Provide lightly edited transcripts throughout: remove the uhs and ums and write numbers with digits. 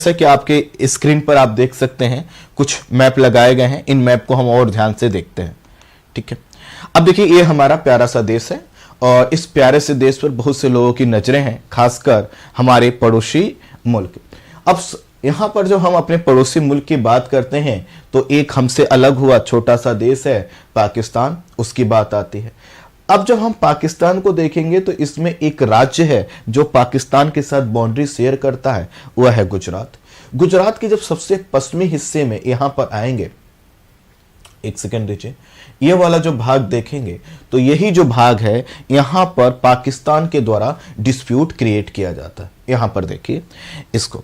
जैसा कि आपके स्क्रीन पर आप देख सकते हैं कुछ मैप लगाए गए हैं। इन मैप को हम और ध्यान से देखते हैं। ठीक है, अब देखिए ये हमारा प्यारा सा देश है और इस प्यारे से देश पर बहुत से लोगों की नजरें हैं, खासकर हमारे पड़ोसी मुल्क। अब यहां पर जो हम अपने पड़ोसी मुल्क की बात करते हैं तो एक हमसे अलग हुआ छोटा सा देश है पाकिस्तान, उसकी बात आती है। अब जब हम पाकिस्तान को देखेंगे तो इसमें एक राज्य है जो पाकिस्तान के साथ बाउंड्री शेयर करता है, वह है गुजरात। गुजरात के जब सबसे पश्चिमी हिस्से में यहां पर आएंगे, एक सेकंड दीजिए, ये वाला जो भाग देखेंगे तो यही जो भाग है यहां पर पाकिस्तान के द्वारा डिस्प्यूट क्रिएट किया जाता है। यहां पर देखिए इसको,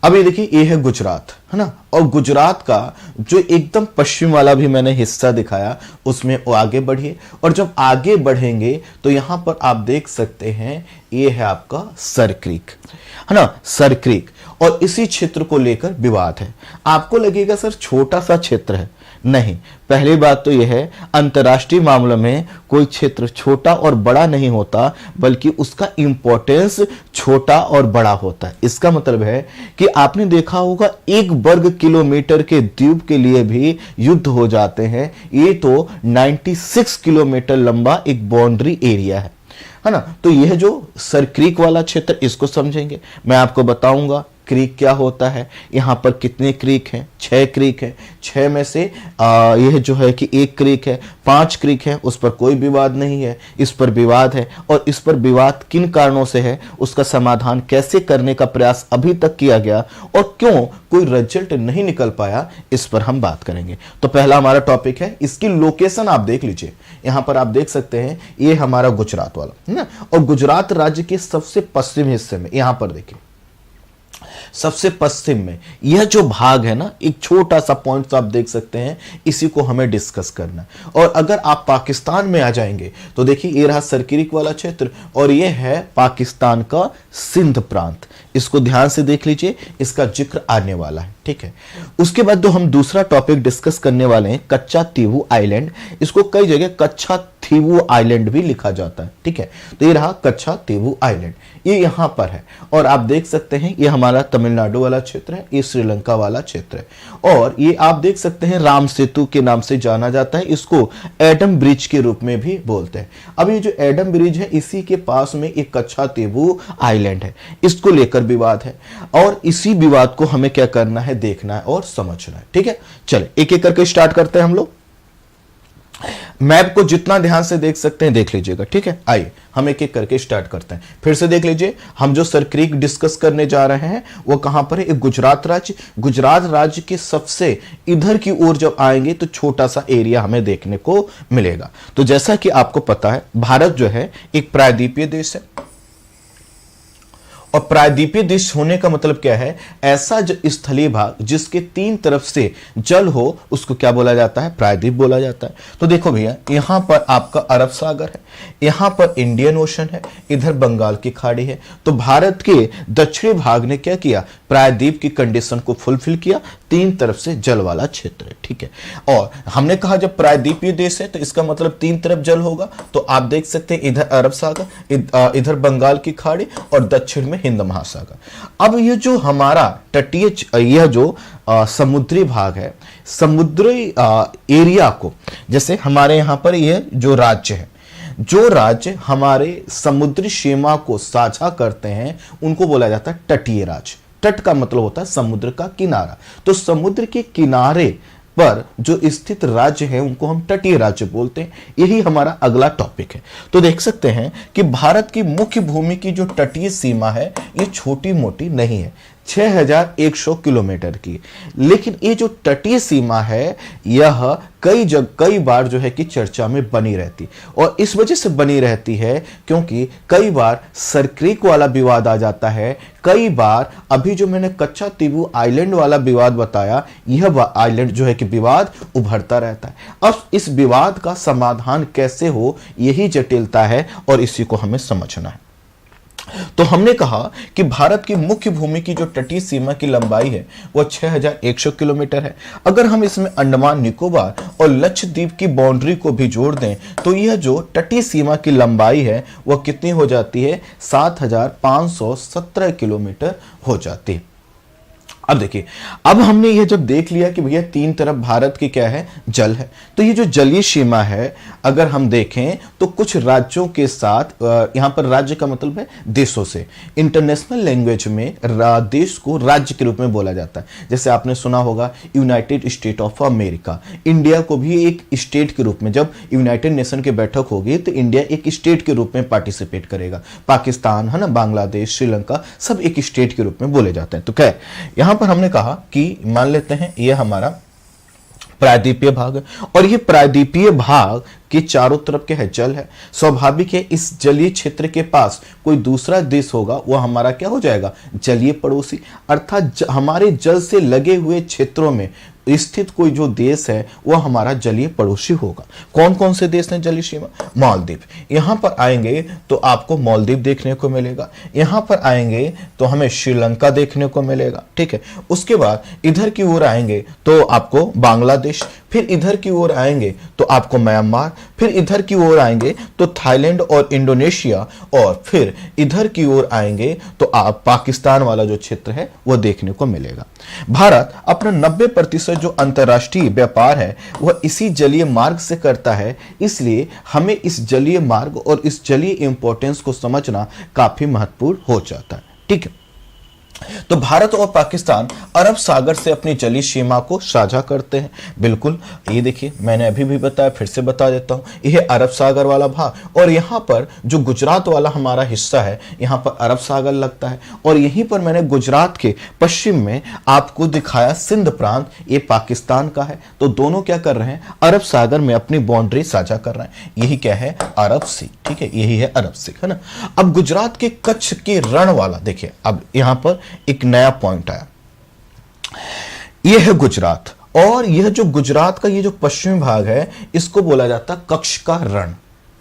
अब ये देखिए ये है गुजरात, है ना। और गुजरात का जो एकदम पश्चिम वाला भी मैंने हिस्सा दिखाया उसमें वो आगे बढ़िए, और जब आगे बढ़ेंगे तो यहां पर आप देख सकते हैं ये है आपका सर क्रीक, है ना, सर क्रीक। और इसी क्षेत्र को लेकर विवाद है। आपको लगेगा सर छोटा सा क्षेत्र है, नहीं। पहली बात तो यह है अंतर्राष्ट्रीय मामलों में कोई क्षेत्र छोटा और बड़ा नहीं होता, बल्कि उसका इंपॉर्टेंस छोटा और बड़ा होता है। इसका मतलब है कि आपने देखा होगा 1 वर्ग किलोमीटर के द्वीप के लिए भी युद्ध हो जाते हैं। ये तो 96 किलोमीटर लंबा एक बाउंड्री एरिया है ना। तो यह जो सर क्रीक वाला क्षेत्र, इसको समझेंगे। मैं आपको बताऊंगा क्रीक क्या होता है, यहां पर कितने क्रीक हैं, 6 क्रीक हैं। 6 में से यह जो है कि 1 क्रीक है, 5 क्रीक है, उस पर कोई विवाद नहीं है। इस पर विवाद है, और इस पर विवाद किन कारणों से है, उसका समाधान कैसे करने का प्रयास अभी तक किया गया और क्यों कोई रिजल्ट नहीं निकल पाया, इस पर हम बात करेंगे। तो पहला हमारा टॉपिक है, इसकी लोकेशन आप देख लीजिए। यहां पर आप देख सकते हैं ये हमारा गुजरात वाला है ना, और गुजरात राज्य के सबसे पश्चिम हिस्से में, यहां पर देखिए सबसे पश्चिम में यह जो भाग है ना, एक छोटा सा पॉइंट आप देख सकते हैं, इसी को हमें डिस्कस करना है। और अगर आप पाकिस्तान में आ जाएंगे तो देखिए ये रहा सरक्रीक वाला क्षेत्र, और यह है पाकिस्तान का सिंध प्रांत। इसको ध्यान से देख लीजिए, इसका जिक्र आने वाला है। ठीक है, उसके बाद जो हम दूसरा टॉपिक डिस्कस करने वाले हैं, कच्चा तीवू आइलैंड। इसको कई जगह कच्चा तीवू आइलैंड भी लिखा जाता है। ठीक है, तो ये रहा कच्चा तीवू आइलैंड, ये यहां पर है। और आप देख सकते हैं ये हमारा तमिलनाडु वाला क्षेत्र है, ये श्रीलंका वाला क्षेत्र है। और ये आप देख सकते हैं राम सेतु के नाम से जाना जाता है, इसको एडम ब्रिज के रूप में भी बोलते हैं। अब ये जो एडम ब्रिज है, इसी के पास में एक कच्चा तीवू आइलैंड है, इसको लेकर विवाद है, और इसी विवाद को हमें क्या करना है, देखना है और समझना है। ठीक है, चले एक एक करके स्टार्ट करते हैं हम लोग। मैप को जितना ध्यान से देख सकते हैं देख लीजिएगा। ठीक है, आइए हम एक एक करके स्टार्ट करते हैं। फिर से देख लीजिए, हम जो सर क्रीक डिस्कस करने जा रहे हैं वो कहां पर है, एक गुजरात राज्य। गुजरात राज्य के सबसे इधर की ओर जब आएंगे तो छोटा सा एरिया हमें देखने को मिलेगा। तो जैसा कि आपको पता है भारत जो है एक प्रायद्वीपीय देश है, और प्रायद्वीपीय देश होने का मतलब क्या है, ऐसा स्थलीय भाग जिसके 3 तरफ से जल हो उसको क्या बोला जाता है, प्रायद्वीप बोला जाता है। तो देखो भैया, यहां पर आपका अरब सागर है, यहां पर इंडियन ओशन है, इधर बंगाल की खाड़ी है। तो भारत के दक्षिणी भाग ने क्या किया, प्रायद्वीप की कंडीशन को फुलफिल किया, 3 तरफ से जल वाला क्षेत्र है। ठीक है, और हमने कहा जब प्रायद्वीपीय देश है तो इसका मतलब 3 तरफ जल होगा। तो आप देख सकते हैं इधर अरब सागर, इधर बंगाल की खाड़ी, और दक्षिण में हिंद महासागर। अब ये जो हमारा तटीय, यह जो समुद्री भाग है, समुद्री एरिया को, जैसे हमारे यहां पर यह जो राज्य है, जो राज्य हमारे समुद्री सीमा को साझा करते हैं उनको बोला जाता है तटीय राज्य। तट का मतलब होता है समुद्र का किनारा। तो समुद्र के किनारे पर जो स्थित राज्य है उनको हम तटीय राज्य बोलते हैं। यही हमारा अगला टॉपिक है। तो देख सकते हैं कि भारत की मुख्य भूमि की जो तटीय सीमा है ये छोटी मोटी नहीं है, 6100 किलोमीटर की। लेकिन ये जो तटीय सीमा है यह कई बार जो है कि चर्चा में बनी रहती, और इस वजह से बनी रहती है क्योंकि कई बार सरक्रीक वाला विवाद आ जाता है, कई बार अभी जो मैंने कच्चा तीवू आइलैंड वाला विवाद बताया, यह आइलैंड जो है कि विवाद उभरता रहता है। अब इस विवाद का समाधान कैसे हो, यही जटिलता है और इसी को हमें समझना है। तो हमने कहा कि भारत की मुख्य भूमि की जो तटीय सीमा की लंबाई है वह 6100 किलोमीटर है। अगर हम इसमें अंडमान निकोबार और लक्षद्वीप की बाउंड्री को भी जोड़ दें तो यह जो तटीय सीमा की लंबाई है वह कितनी हो जाती है, 7517 किलोमीटर हो जाती है। अब देखिए, अब हमने ये जब देख लिया कि भैया तीन तरफ भारत की क्या है, जल है, तो ये जो जलीय सीमा है अगर हम देखें तो कुछ राज्यों के साथ, यहां पर राज्य का मतलब है देशों से, इंटरनेशनल लैंग्वेज में देश को राज्य के रूप में बोला जाता है। जैसे आपने सुना होगा United state of America, India को भी एक स्टेट के रूप में, जब यूनाइटेड नेशन की बैठक होगी तो इंडिया एक स्टेट के रूप में पार्टिसिपेट करेगा। पाकिस्तान है ना, बांग्लादेश, श्रीलंका, सब एक स्टेट के रूप में बोले जाते हैं। तो क्या है, यहां पर हमने कहा कि मान लेते हैं ये हमारा प्रायद्वीपीय भाग है, और ये प्रायद्वीपीय भाग के चारों तरफ के है जल है। स्वाभाविक है इस जलीय क्षेत्र के पास कोई दूसरा देश होगा, वो हमारा क्या हो जाएगा, जलीय पड़ोसी। अर्थात हमारे जल से लगे हुए क्षेत्रों में स्थित कोई जो देश है वो हमारा जलीय पड़ोसी होगा। कौन कौन से देश हैं जलीय सीमा, मालदीव, यहां पर आएंगे तो आपको मालदीव देखने को मिलेगा, यहां पर आएंगे तो हमें श्रीलंका देखने को मिलेगा, ठीक है। उसके बाद इधर की ओर आएंगे तो आपको बांग्लादेश, फिर इधर की ओर आएंगे तो आपको म्यांमार, फिर इधर की ओर आएंगे तो थाईलैंड और इंडोनेशिया, और फिर इधर की ओर आएंगे तो आप पाकिस्तान वाला जो क्षेत्र है वो देखने को मिलेगा। भारत अपना 90% जो अंतर्राष्ट्रीय व्यापार है वह इसी जलीय मार्ग से करता है, इसलिए हमें इस जलीय मार्ग और इस जलीय इंपॉर्टेंस को समझना काफी महत्वपूर्ण हो जाता है, ठीक है। तो भारत और पाकिस्तान अरब सागर से अपनी जलीय सीमा को साझा करते हैं। बिल्कुल, ये देखिए मैंने अभी भी बताया, फिर से बता देता हूं, यह अरब सागर वाला भाग, और यहां पर जो गुजरात वाला हमारा हिस्सा है यहां पर अरब सागर लगता है, और यहीं पर मैंने गुजरात के पश्चिम में आपको दिखाया सिंध प्रांत, ये पाकिस्तान का है। तो दोनों क्या कर रहे हैं, अरब सागर में अपनी बाउंड्री साझा कर रहे हैं। यही क्या है, अरब सी, ठीक है, यही है अरब सी, है ना। अब गुजरात के कच्छ के रण वाला देखिए, अब यहां पर एक नया पॉइंट आया, यह है गुजरात, और यह जो गुजरात का ये जो पश्चिमी भाग है इसको बोला जाता है कच्छ का रण,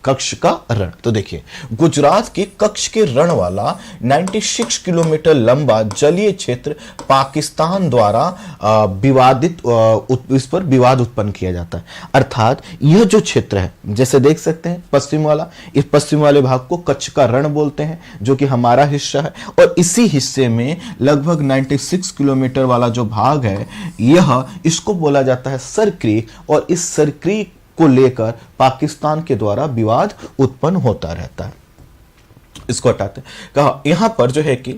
कच्छ का रण। तो देखिए गुजरात के कच्छ के रण वाला 96 किलोमीटर लंबा जलीय क्षेत्र पाकिस्तान द्वारा विवादित, इस पर विवाद उत्पन्न किया जाता है। अर्थात यह जो क्षेत्र है, जैसे देख सकते हैं पश्चिम वाला, इस पश्चिम वाले भाग को कच्छ का रण बोलते हैं जो कि हमारा हिस्सा है, और इसी हिस्से में लगभग 96 किलोमीटर वाला जो भाग है यह, इसको बोला जाता है सर क्रीक, और इस सर क्रीक को लेकर पाकिस्तान के द्वारा विवाद उत्पन्न होता रहता है। इसको हटाते कहा, यहां पर जो है कि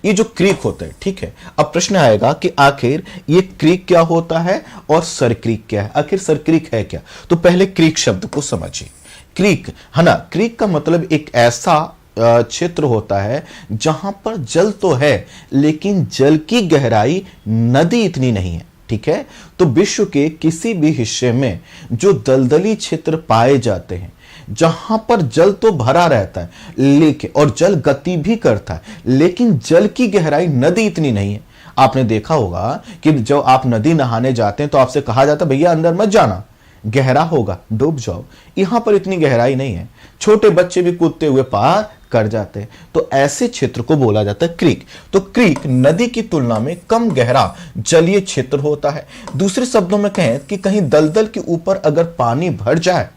ये जो क्रीक होता है, ठीक है। अब प्रश्न आएगा कि आखिर ये क्रीक क्या होता है और सर क्रीक क्या है, आखिर सर क्रीक है क्या। तो पहले क्रीक शब्द को समझिए। क्रीक है ना, क्रीक का मतलब एक ऐसा क्षेत्र होता है जहां पर जल तो है लेकिन जल की गहराई नदी इतनी नहीं है, ठीक है। तो विश्व के किसी भी हिस्से में जो दलदली क्षेत्र पाए जाते हैं, जहां पर जल तो भरा रहता है लेकिन, और जल गति भी करता है, लेकिन जल की गहराई नदी इतनी नहीं है। आपने देखा होगा कि जब आप नदी नहाने जाते हैं तो आपसे कहा जाता है भैया अंदर मत जाना, गहरा होगा, डूब जाओ। यहां पर इतनी गहराई नहीं है, छोटे बच्चे भी कूदते हुए पार कर जाते हैं। तो ऐसे क्षेत्र को बोला जाता है क्रीक। तो क्रीक नदी की तुलना में कम गहरा जलीय क्षेत्र होता है। दूसरे शब्दों में कहें कि कहीं दलदल के ऊपर अगर पानी भर जाए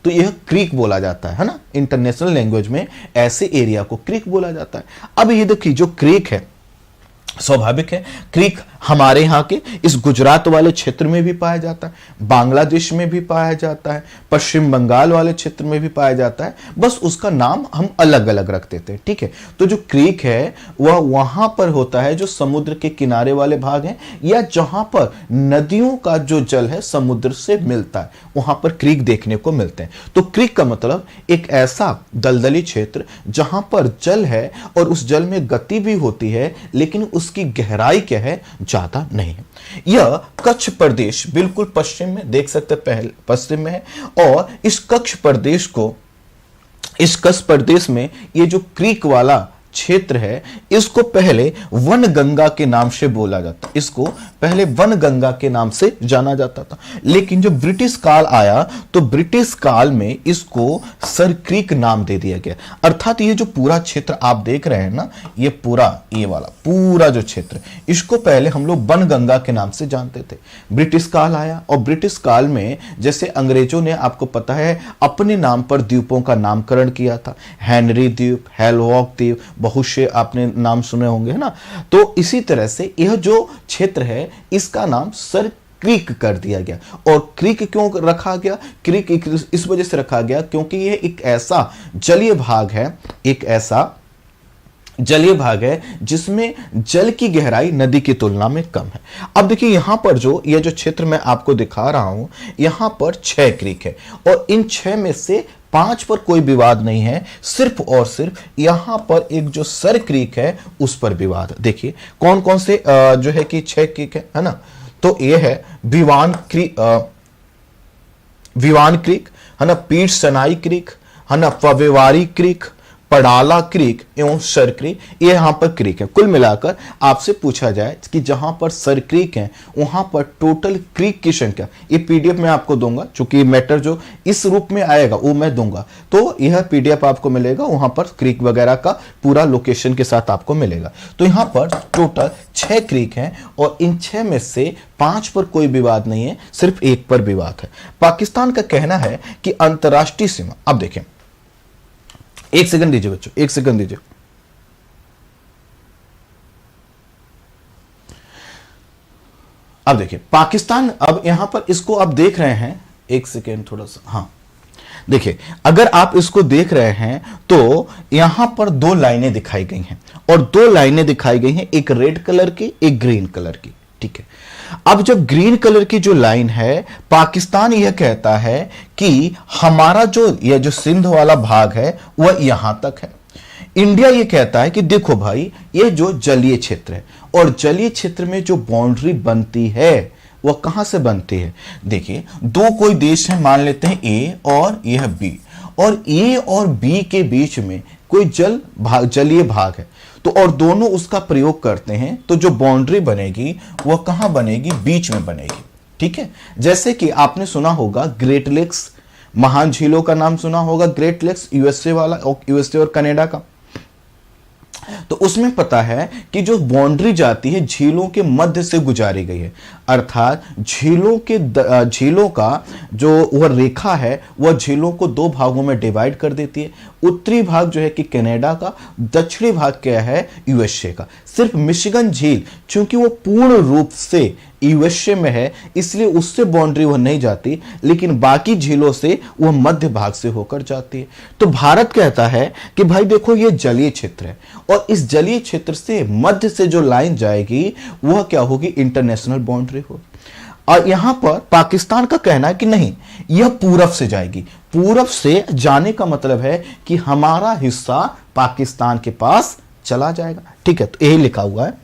तो यह क्रीक बोला जाता है ना। इंटरनेशनल लैंग्वेज में ऐसे एरिया को क्रीक बोला जाता है। अब ये देखिए जो क्रीक है, स्वाभाविक है क्रीक हमारे यहाँ के इस गुजरात वाले क्षेत्र में भी पाया जाता है, बांग्लादेश में भी पाया जाता है, पश्चिम बंगाल वाले क्षेत्र में भी पाया जाता है, बस उसका नाम हम अलग अलग रख देते हैं, ठीक है। तो जो क्रीक है वह वहां पर होता है जो समुद्र के किनारे वाले भाग हैं, या जहां पर नदियों का जो जल है समुद्र से मिलता है, वहां पर क्रीक देखने को मिलते हैं। तो क्रीक का मतलब एक ऐसा दलदली क्षेत्र जहां पर जल है और उस जल में गति भी होती है लेकिन उसकी गहराई क्या है, ज्यादा नहीं है। यह कच्छ प्रदेश बिल्कुल पश्चिम में देख सकते हैं, पहले पश्चिम में है, और इस कच्छ प्रदेश में ये जो क्रीक वाला क्षेत्र है इसको पहले वन गंगा के नाम से बोला जाता, इसको पहले वन गंगा के नाम से जाना जाता था। लेकिन जब ब्रिटिश काल आया तो ब्रिटिश काल में इसको सर क्रीक नाम दे दिया गया। अर्थात ये जो पूरा क्षेत्र आप देख रहे हैं ना, ये पूरा, ये वाला पूरा जो क्षेत्र, इसको पहले हम लोग वन गंगा के नाम से जानते थे। ब्रिटिश काल आया और ब्रिटिश काल में जैसे अंग्रेजों ने, आपको पता है, अपने नाम पर द्वीपों का नामकरण किया था, हेनरी द्वीप, हेलवॉक द्वीप, बहुत से आपने नाम सुने होंगे, है ना। तो इसी तरह से यह जो क्षेत्र है इसका नाम सर क्रीक कर दिया गया। और क्रीक क्यों रखा गया? क्रीक इस वजह से रखा गया क्योंकि यह एक ऐसा जलीय भाग है, एक ऐसा जलीय भाग है जिसमें जल की गहराई नदी की तुलना में कम है। अब देखिए यहां पर जो यह जो क्षेत्र मैं आपको दिखा रहा हूं, यहां पर 6 क्रीक है और इन 6 में से 5 पर कोई विवाद नहीं है, सिर्फ और सिर्फ यहां पर एक जो सर क्रीक है उस पर विवाद है। देखिए कौन कौन से जो है कि 6 क्रीक है ना। तो यह है विवान क्रीक, है ना, पीठ सनाई क्रीक, है ना, पवेवारी क्रीक, पड़ाला क्रीक एवं सर क्रीक, ये यहां पर क्रीक है। कुल मिलाकर आपसे पूछा जाए कि जहां पर सर क्रीक है वहां पर टोटल क्रीक की संख्या, ये पीडीएफ में आपको दूंगा, चूंकि मैटर जो इस रूप में आएगा वो मैं दूंगा, तो यह पीडीएफ आपको मिलेगा, वहां पर क्रीक वगैरह का पूरा लोकेशन के साथ आपको मिलेगा। तो यहां पर टोटल 6 क्रीक हैं और इन 6 में से 5 पर कोई विवाद नहीं है, सिर्फ एक पर विवाद है। पाकिस्तान का कहना है कि अंतरराष्ट्रीय सीमा, अब देखें, एक सेकंड दीजिए बच्चों, एक सेकंड दीजिए। अब देखिए पाकिस्तान, अब यहां पर इसको आप देख रहे हैं, एक सेकंड थोड़ा सा, हाँ देखिए अगर आप इसको देख रहे हैं तो यहां पर 2 लाइनें दिखाई गई हैं और 2 लाइनें दिखाई गई हैं, एक रेड कलर की, एक ग्रीन कलर की, ठीक है। अब जब ग्रीन कलर की जो लाइन है, पाकिस्तान यह कहता है कि हमारा जो यह जो सिंध वाला भाग है वह यहां तक है। इंडिया यह कहता है कि देखो भाई यह जो जलीय क्षेत्र है और जलीय क्षेत्र में जो बाउंड्री बनती है वह कहां से बनती है। देखिए 2 कोई देश है, मान लेते हैं ए और यह बी, और ए और बी के बीच में कोई जलीय भाग है, तो और दोनों उसका प्रयोग करते हैं, तो जो बाउंड्री बनेगी वह कहां बनेगी? बीच में बनेगी, ठीक है। जैसे कि आपने सुना होगा ग्रेट लेक्स, महान झीलों का नाम सुना होगा, ग्रेट लेक्स यूएसए वाला, यूएसए और कनाडा का, तो उसमें पता है कि जो बाउंड्री जाती है झीलों के मध्य से गुजारी गई है, अर्थात झीलों का जो वह रेखा है वह झीलों को 2 भागों में डिवाइड कर देती है। उत्तरी भाग जो है कि कनाडा का, दक्षिणी भाग क्या है? यूएसए का। सिर्फ मिशिगन झील चूंकि वो पूर्ण रूप से यूएसए में है इसलिए उससे बाउंड्री वह नहीं जाती, लेकिन बाकी झीलों से वह मध्य भाग से होकर जाती है। तो भारत कहता है कि भाई देखो ये जलीय क्षेत्र है और इस जलीय क्षेत्र से मध्य से जो लाइन जाएगी वह क्या होगी? इंटरनेशनल बाउंड्री होगी। और यहां पर पाकिस्तान का कहना है कि नहीं, यह पूरब से जाएगी। पूरब से जाने का मतलब है कि हमारा हिस्सा पाकिस्तान के पास चला जाएगा, ठीक है। तो यही लिखा हुआ है।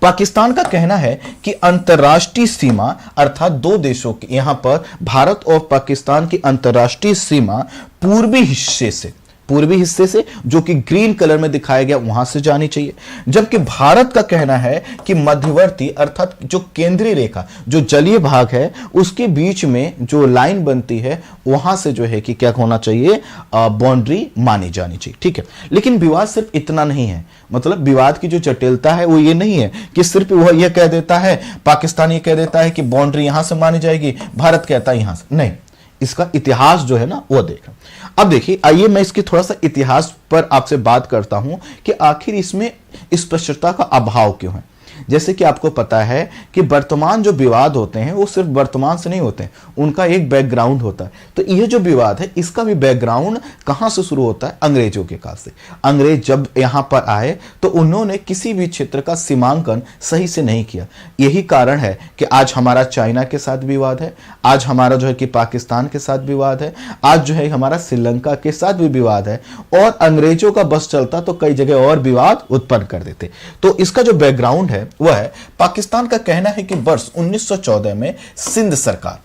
पाकिस्तान का कहना है कि अंतर्राष्ट्रीय सीमा, अर्थात 2 देशों की, यहां पर भारत और पाकिस्तान की अंतर्राष्ट्रीय सीमा पूर्वी हिस्से से जो कि ग्रीन कलर में दिखाया गया वहां से जानी चाहिए, जबकि भारत का कहना है कि मध्यवर्ती अर्थात जो केंद्रीय रेखा, जो जलीय भाग है उसके बीच में जो लाइन बनती है वहां से जो है कि क्या होना चाहिए? बाउंड्री मानी जानी चाहिए, ठीक है। लेकिन विवाद सिर्फ इतना नहीं है, मतलब विवाद की जो जटिलता है वो ये नहीं है कि सिर्फ वह यह कह देता है, पाकिस्तान ये कह देता है कि बाउंड्री यहां से मानी जाएगी, भारत कहता है यहां से, नहीं, इसका इतिहास जो है ना वो देखा। अब देखिए आइए मैं इसके थोड़ा सा इतिहास पर आपसे बात करता हूं कि आखिर इसमें स्पष्टता का अभाव क्यों है। जैसे कि आपको पता है कि वर्तमान जो विवाद होते हैं वो सिर्फ वर्तमान से नहीं होते हैं, उनका एक बैकग्राउंड होता है। तो यह जो विवाद है इसका भी बैकग्राउंड कहां से शुरू होता है? अंग्रेजों के काल से। अंग्रेज जब यहां पर आए तो उन्होंने किसी भी क्षेत्र का सीमांकन सही से नहीं किया। यही कारण है कि आज हमारा चाइना के साथ विवाद है, आज हमारा जो है कि पाकिस्तान के साथ विवाद है, आज जो है हमारा श्रीलंका के साथ भी विवाद है, और अंग्रेजों का बस चलता तो कई जगह और विवाद उत्पन्न कर देते। तो इसका जो बैकग्राउंड है वह है, पाकिस्तान का कहना है कि वर्ष 1914 में सिंध सरकार,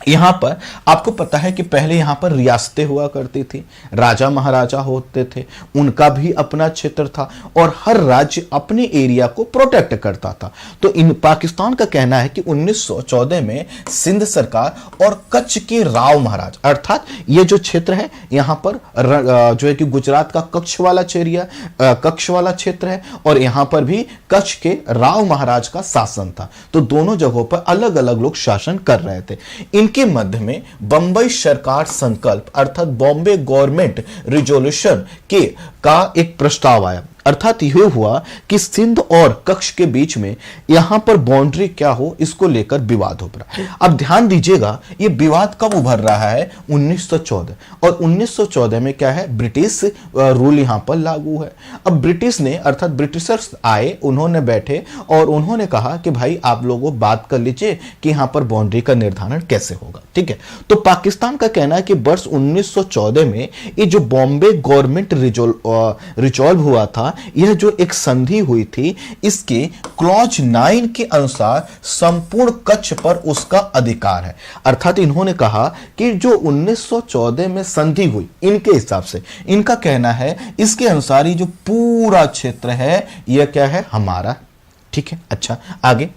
यहां पर आपको पता है कि पहले यहां पर रियासतें हुआ करती थी, राजा महाराजा होते थे, उनका भी अपना क्षेत्र था और हर राज्य अपने एरिया को प्रोटेक्ट करता था। तो इन पाकिस्तान का कहना है कि 1914 में सिंध सरकार और कच्छ के राव महाराज, अर्थात ये जो क्षेत्र है यहां पर जो है कि गुजरात का कच्छ वाला क्षेत्र है और यहां पर भी कच्छ के राव महाराज का शासन था। तो दोनों जगहों पर अलग अलग लोग शासन कर रहे थे। इन इनके मध्य में बंबई सरकार संकल्प अर्थात बॉम्बे गवर्नमेंट रिजोल्यूशन का एक प्रस्ताव आया। अर्थात यह हुआ कि सिंध और कच्छ के बीच में यहां पर बाउंड्री क्या हो, इसको लेकर विवाद उभरा। अब ध्यान दीजिएगा, यह विवाद कब उभर रहा है? 1914। और 1914 में क्या है? ब्रिटिश रूल यहां पर लागू है। अब ब्रिटिश ने अर्थात ब्रिटिशर्स आए, उन्होंने बैठे और उन्होंने कहा कि भाई आप लोगों बात कर लीजिए कि यहां पर बाउंड्री का निर्धारण कैसे होगा। ठीक है, तो पाकिस्तान का कहना है कि वर्ष 1914 में ये जो बॉम्बे गवर्नमेंट रिजॉल्व हुआ था, यह जो एक संधि हुई थी, इसके क्लॉज 9 के अनुसार संपूर्ण कच्छ पर उसका अधिकार है। अर्थात इन्होंने कहा कि जो 1914 में संधि हुई, इनके हिसाब से इनका कहना है इसके अनुसार ये जो पूरा क्षेत्र है यह क्या है? हमारा। ठीक है, अच्छा आगे।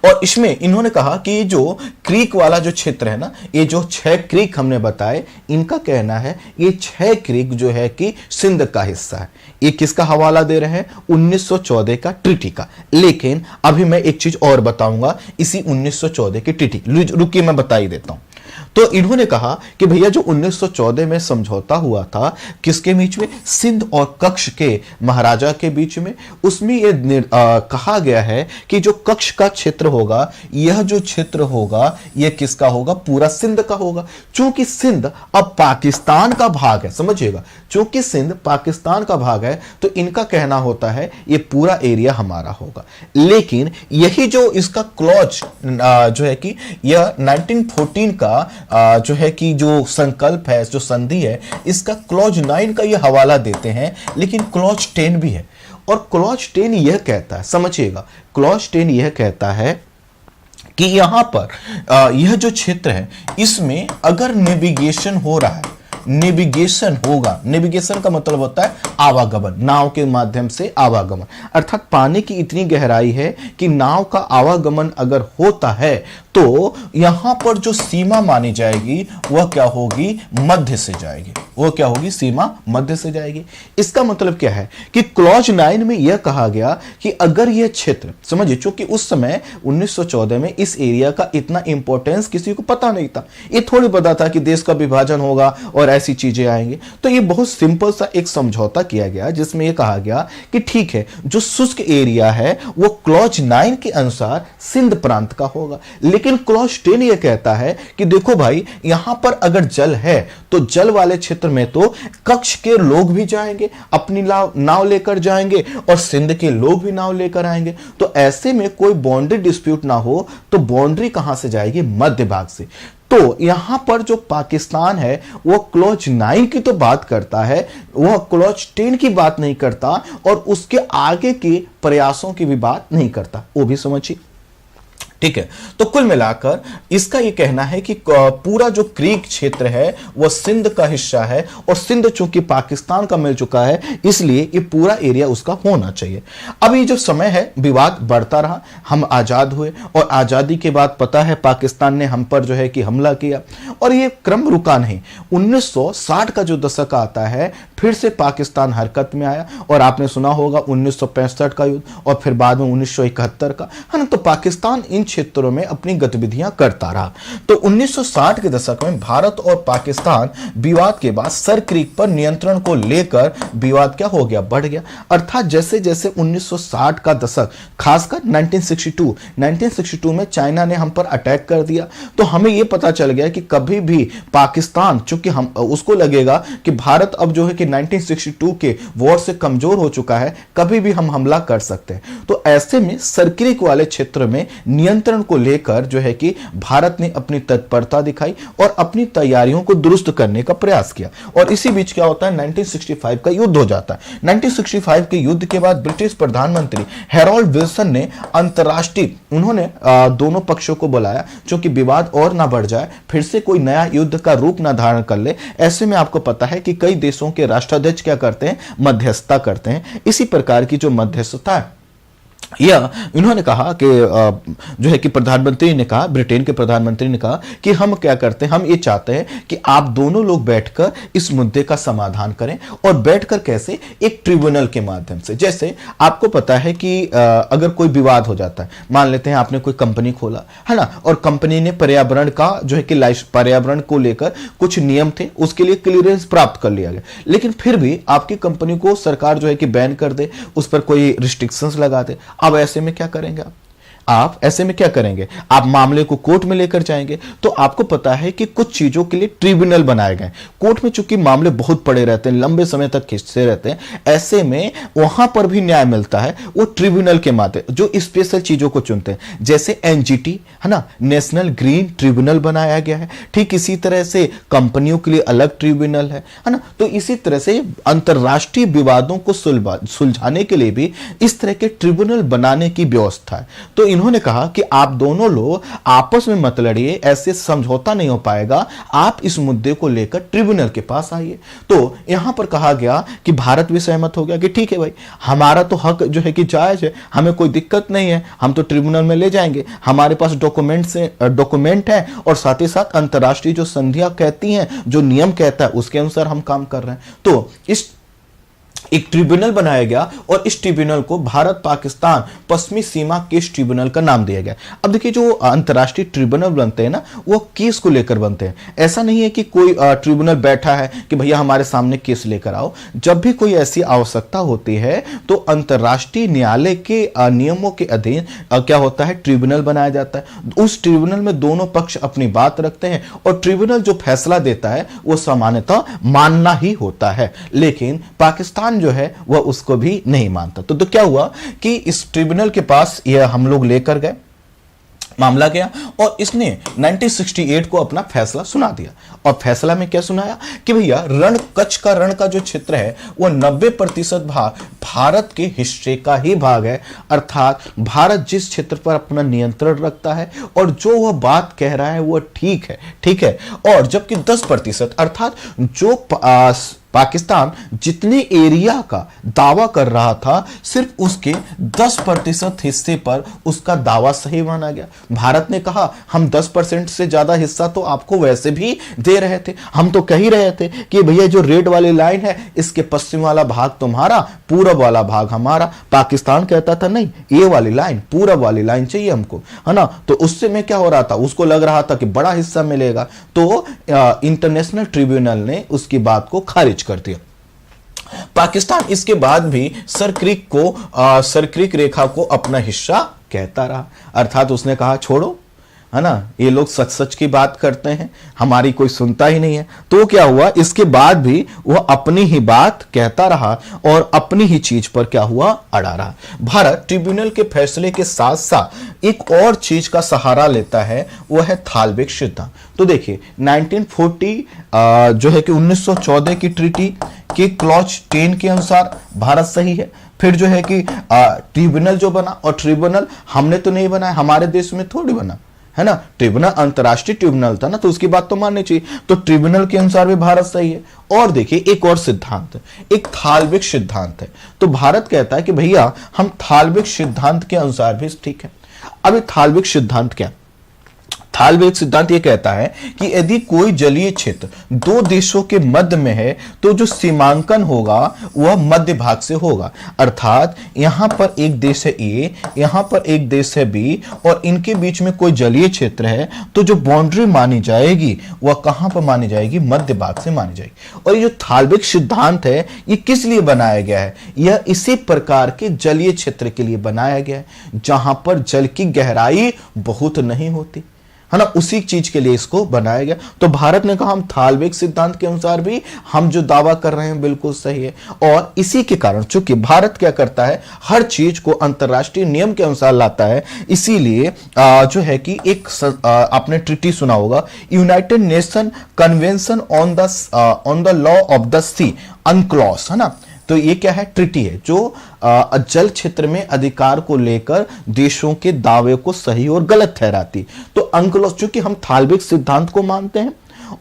और इसमें इन्होंने कहा कि ये जो क्रीक वाला जो क्षेत्र है ना, ये जो 6 क्रीक हमने बताए, इनका कहना है ये 6 क्रीक जो है कि सिंध का हिस्सा है। ये किसका हवाला दे रहे हैं? 1914 का ट्रीटी का। लेकिन अभी मैं एक चीज और बताऊंगा इसी 1914 की ट्रीटी, रुकिए मैं बता ही देता हूं। तो इन्होंने कहा कि भैया जो 1914 में समझौता हुआ था, किसके बीच में? सिंध और कच्छ के महाराजा के बीच में। उसमें यह कहा गया है कि जो कच्छ का क्षेत्र होगा, यह जो क्षेत्र होगा यह किसका होगा? पूरा सिंध का होगा। चूंकि सिंध अब पाकिस्तान का भाग है, समझिएगा, चूंकि सिंध पाकिस्तान का भाग है तो इनका कहना होता है यह पूरा एरिया हमारा होगा। लेकिन यही जो इसका क्लॉज जो है कि यह 1914 का जो है कि जो संकल्प है, जो संधि है, इसका क्लॉज 9 का ये हवाला देते हैं। लेकिन क्लॉज 10 भी है, और क्लॉज 10 यह कहता है, समझिएगा, क्लॉज 10 यह कहता है कि यहां पर यह जो क्षेत्र है इसमें अगर नेविगेशन हो रहा है, नेविगेशन होगा, नेविगेशन का मतलब होता है आवागमन, नाव के माध्यम से आवागमन। अर्थात पानी की इतनी गहराई है कि नाव का आवागमन अगर होता है तो यहां पर जो सीमा मानी जाएगी वह क्या होगी? मध्य से जाएगी। वो क्या होगी? सीमा मध्य से जाएगी। इसका मतलब क्या है कि क्लॉज 9 में यह कहा गया कि अगर यह क्षेत्र, समझिए, चूंकि उस समय 1914 में इस एरिया का इतना इंपॉर्टेंस किसी को पता नहीं था, ये थोड़ी पता था कि देश का विभाजन होगा और ऐसी चीजें आएंगी। तो ये बहुत सिंपल सा एक समझौता किया गया जिसमें यह कहा गया कि ठीक है, जो शुष्क एरिया है वो क्लॉज 9 के अनुसार सिंध प्रांत का होगा। लेकिन क्लॉज 10 यह कहता है कि देखो भाई, यहां पर अगर जल है तो जल वाले क्षेत्र में तो कच्छ के लोग भी जाएंगे, अपनी नाव लेकर जाएंगे, और सिंध के लोग भी नाव लेकर आएंगे। तो ऐसे में कोई बाउंड्री डिस्प्यूट ना हो तो बाउंड्री कहां से जाएगी? मध्य भाग से। तो यहां पर जो पाकिस्तान है वो क्लॉज 9 की तो बात करता है, वह क्लॉज 10 की बात नहीं करता, और उसके आगे के प्रयासों की भी बात नहीं करता, वो भी समझिए। ठीक है, तो कुल मिलाकर इसका यह कहना है कि पूरा जो क्रीक क्षेत्र है वह सिंध का हिस्सा है, और सिंध चूंकि पाकिस्तान का मिल चुका है इसलिए ये पूरा एरिया उसका होना चाहिए। अब ये जो समय है विवाद बढ़ता रहा, हम आजाद हुए, और आजादी के बाद पता है पाकिस्तान ने हम पर जो है कि हमला किया, और ये क्रम रुका नहीं। 1960 का जो दशक आता है फिर से पाकिस्तान हरकत में आया, और आपने सुना होगा 1965 का युद्ध, और फिर बाद में 1971 का, है ना। तो पाकिस्तान इन क्षेत्रों में अपनी गतिविधियां करता रहा। तो 1960 के दशक में भारत और पाकिस्तान विवाद के बाद सर क्रीक पर नियंत्रण को लेकर विवाद क्या हो गया? बढ़ गया। अर्थात जैसे जैसे 1960 का दशक, खासकर 1962 में चाइना ने हम पर अटैक कर दिया, तो हमें यह पता चल गया कि कभी भी पाकिस्तान, चूंकि हम उसको लगेगा कि भारत अब जो है कि 1962 के वॉर से कमजोर हो चुका है, कभी भी हम हमला कर सकते हैं। तो ऐसे में सर क्रीक वाले क्षेत्र में नियंत्रण को लेकर जो है कि भारत ने अपनी तत्परता दिखाई और अपनी तैयारियों को दुरुस्त करने का प्रयास किया। और इसी बीच क्या होता है? 1965 का युद्ध हो जाता है। 1965 के युद्ध के बाद ब्रिटिश प्रधानमंत्री हैरोल्ड विल्सन ने अंतरराष्ट्रीय, उन्होंने दोनों पक्षों को बुलाया, क्योंकि विवाद और ना बढ़ जाए, फिर से कोई नया युद्ध का रूप ना धारण कर ले। ऐसे में आपको पता है कि कई देशों के राष्ट्राध्यक्ष क्या करते हैं? मध्यस्थता करते हैं। इसी प्रकार की जो मध्यस्थता है या इन्होंने कहा कि जो है कि प्रधानमंत्री ने कहा, ब्रिटेन के प्रधानमंत्री ने कहा कि हम क्या करते हैं, हम ये चाहते हैं कि आप दोनों लोग बैठकर इस मुद्दे का समाधान करें। और बैठकर कैसे? एक ट्रिब्यूनल के माध्यम से। जैसे आपको पता है कि अगर कोई विवाद हो जाता है, मान लेते हैं आपने कोई कंपनी खोला है ना, और कंपनी ने पर्यावरण का जो है कि पर्यावरण को लेकर कुछ नियम थे, उसके लिए क्लियरेंस प्राप्त कर लिया गया, लेकिन फिर भी आपकी कंपनी को सरकार जो है कि बैन कर दे, उस पर कोई रिस्ट्रिक्शंस लगा दे। अब ऐसे में क्या करेंगे आप ऐसे में क्या करेंगे? आप मामले को कोर्ट में लेकर जाएंगे। तो आपको पता है कि कुछ चीजों के लिए ट्रिब्यूनल बनाए गए। कोर्ट में चूंकि मामले बहुत पड़े रहते हैं, लंबे समय तक खिंचते रहते हैं, ऐसे में वहां पर भी न्याय मिलता है वो ट्रिब्यूनल के माध्यम, जो स्पेशल चीजों को चुनते हैं। जैसे एनजीटी है ना, नेशनल ग्रीन ट्रिब्यूनल बनाया गया है। ठीक इसी तरह से कंपनियों के लिए अलग ट्रिब्यूनल है ना। तो इसी तरह से अंतरराष्ट्रीय विवादों को सुलझाने के लिए भी इस तरह के ट्रिब्यूनल बनाने की व्यवस्था है। तो इन्होंने कहा कि आप दोनों लोग आपस में मत लड़िए, ऐसे समझौता नहीं हो पाएगा, आप इस मुद्दे को लेकर ट्रिब्यूनल के पास आइए। तो यहां पर कहा गया कि भारत भी सहमत हो गया कि ठीक है भाई, हमारा तो हक जो है कि जायज है, हमें कोई दिक्कत नहीं है, हम तो ट्रिब्यूनल में ले जाएंगे, हमारे पास डॉक्यूमेंट है और साथ ही साथ अंतरराष्ट्रीय जो संधियां कहती हैं, जो नियम कहता है, उसके अनुसार हम काम कर रहे हैं। तो इस एक ट्रिब्यूनल बनाया गया और इस ट्रिब्यूनल को भारत पाकिस्तान पश्चिमी सीमा केस ट्रिब्यूनल का नाम दिया गया। अब देखिए, जो अंतर्राष्ट्रीय ट्रिब्यूनल बनते हैं ना, वो केस को लेकर बनते हैं। ऐसा नहीं है कि कोई ट्रिब्यूनल बैठा है कि भैया हमारे सामने केस लेकर आओ। जब भी कोई ऐसी आवश्यकता होती है तो अंतर्राष्ट्रीय न्यायालय के नियमों के अधीन क्या होता है, ट्रिब्यूनल बनाया जाता है। उस ट्रिब्यूनल में दोनों पक्ष अपनी बात रखते हैं और ट्रिब्यूनल जो फैसला देता है वो सामान्यतः मानना ही होता है। लेकिन पाकिस्तान जो है वह उसको भी नहीं मानता। तो क्या हुआ कि इस ट्रिब्यूनल के पास यह हम लोग लेकर गए, मामला गया और इसने 1968 को अपना फैसला सुना दिया। और फैसला में क्या सुनाया कि भैया कच्छ का रण का जो क्षेत्र है वो 90% भाग भारत के हिस्से का ही भाग है। अर्थात भारत जिस क्षेत्र पर अपना नियंत्रण रखता है और जो वह बात कह रहा है वो ठीक है। और जबकि 10% अर्थात जो पाकिस्तान जितने एरिया का दावा कर रहा था, सिर्फ उसके 10% हिस्से पर उसका दावा सही माना गया। भारत ने कहा हम 10% से ज्यादा हिस्सा तो आपको वैसे भी दे रहे थे, हम तो कह ही रहे थे कि भैया जो रेड वाली लाइन है इसके पश्चिम वाला भाग तुम्हारा, पूरब वाला भाग हमारा। पाकिस्तान कहता था नहीं, ये वाली लाइन, पूरब वाली लाइन चाहिए हमको, है ना। तो उससे में क्या हो रहा था, उसको लग रहा था कि बड़ा हिस्सा मिलेगा। तो इंटरनेशनल ट्रिब्यूनल ने उसकी बात को खारिज कर दिया। पाकिस्तान इसके बाद भी सरक्रिक रेखा को अपना हिस्सा कहता रहा। अर्थात उसने कहा छोड़ो, है ना, ये लोग सच सच की बात करते हैं, हमारी कोई सुनता ही नहीं है। तो क्या हुआ, इसके बाद भी वह अपनी ही बात कहता रहा और अपनी ही चीज पर क्या हुआ, अड़ा रहा। भारत ट्रिब्यूनल के फैसले के साथ साथ एक और चीज का सहारा लेता है, वह है थालबेक सिद्धांत। तो देखिए 1940 जो है कि 1914 की ट्रीटी के क्लॉज 10 के अनुसार भारत सही है। फिर जो है कि ट्रिब्यूनल जो बना, और ट्रिब्यूनल हमने तो नहीं बनाया, हमारे देश में थोड़ी बना, है ना। ट्रिब्यूनल अंतरराष्ट्रीय ट्रिब्यूनल था ना, तो उसकी बात तो माननी चाहिए। तो ट्रिब्यूनल के अनुसार भी भारत सही है। और देखिए एक और सिद्धांत, एक थालबेक सिद्धांत है। तो भारत कहता है कि भैया हम थालबेक सिद्धांत के अनुसार भी ठीक है। अब ये थालबेक सिद्धांत क्या, थालबेक सिद्धांत यह कहता है कि यदि कोई जलीय क्षेत्र दो देशों के मध्य में है तो जो सीमांकन होगा वह मध्य भाग से होगा। अर्थात यहां पर एक देश है ए, यहां पर एक देश है बी, और इनके बीच में कोई जलीय क्षेत्र है, तो जो बाउंड्री मानी जाएगी वह कहां पर मानी जाएगी, मध्य भाग से मानी जाएगी। और ये जो थालबेक सिद्धांत है ये किस लिए बनाया गया है, यह इसी प्रकार के जलीय क्षेत्र के लिए बनाया गया है जहां पर जल की गहराई बहुत नहीं होती, है ना, उसी चीज के लिए इसको बनाया गया। तो भारत ने कहा हम थालबेक सिद्धांत के अनुसार भी हम जो दावा कर रहे हैं बिल्कुल सही है। और इसी के कारण चूंकि भारत क्या करता है, हर चीज को अंतरराष्ट्रीय नियम के अनुसार लाता है, इसीलिए जो है कि एक आपने ट्रीटी सुना होगा, United Nation convention on the law of the sea UNCLOS, है ना। तो ये क्या है, ट्रीटी है जो जल क्षेत्र में अधिकार को लेकर देशों के दावे को सही और गलत ठहराती। तो अंक्लॉज, चूंकि हम थालबेक सिद्धांत को मानते हैं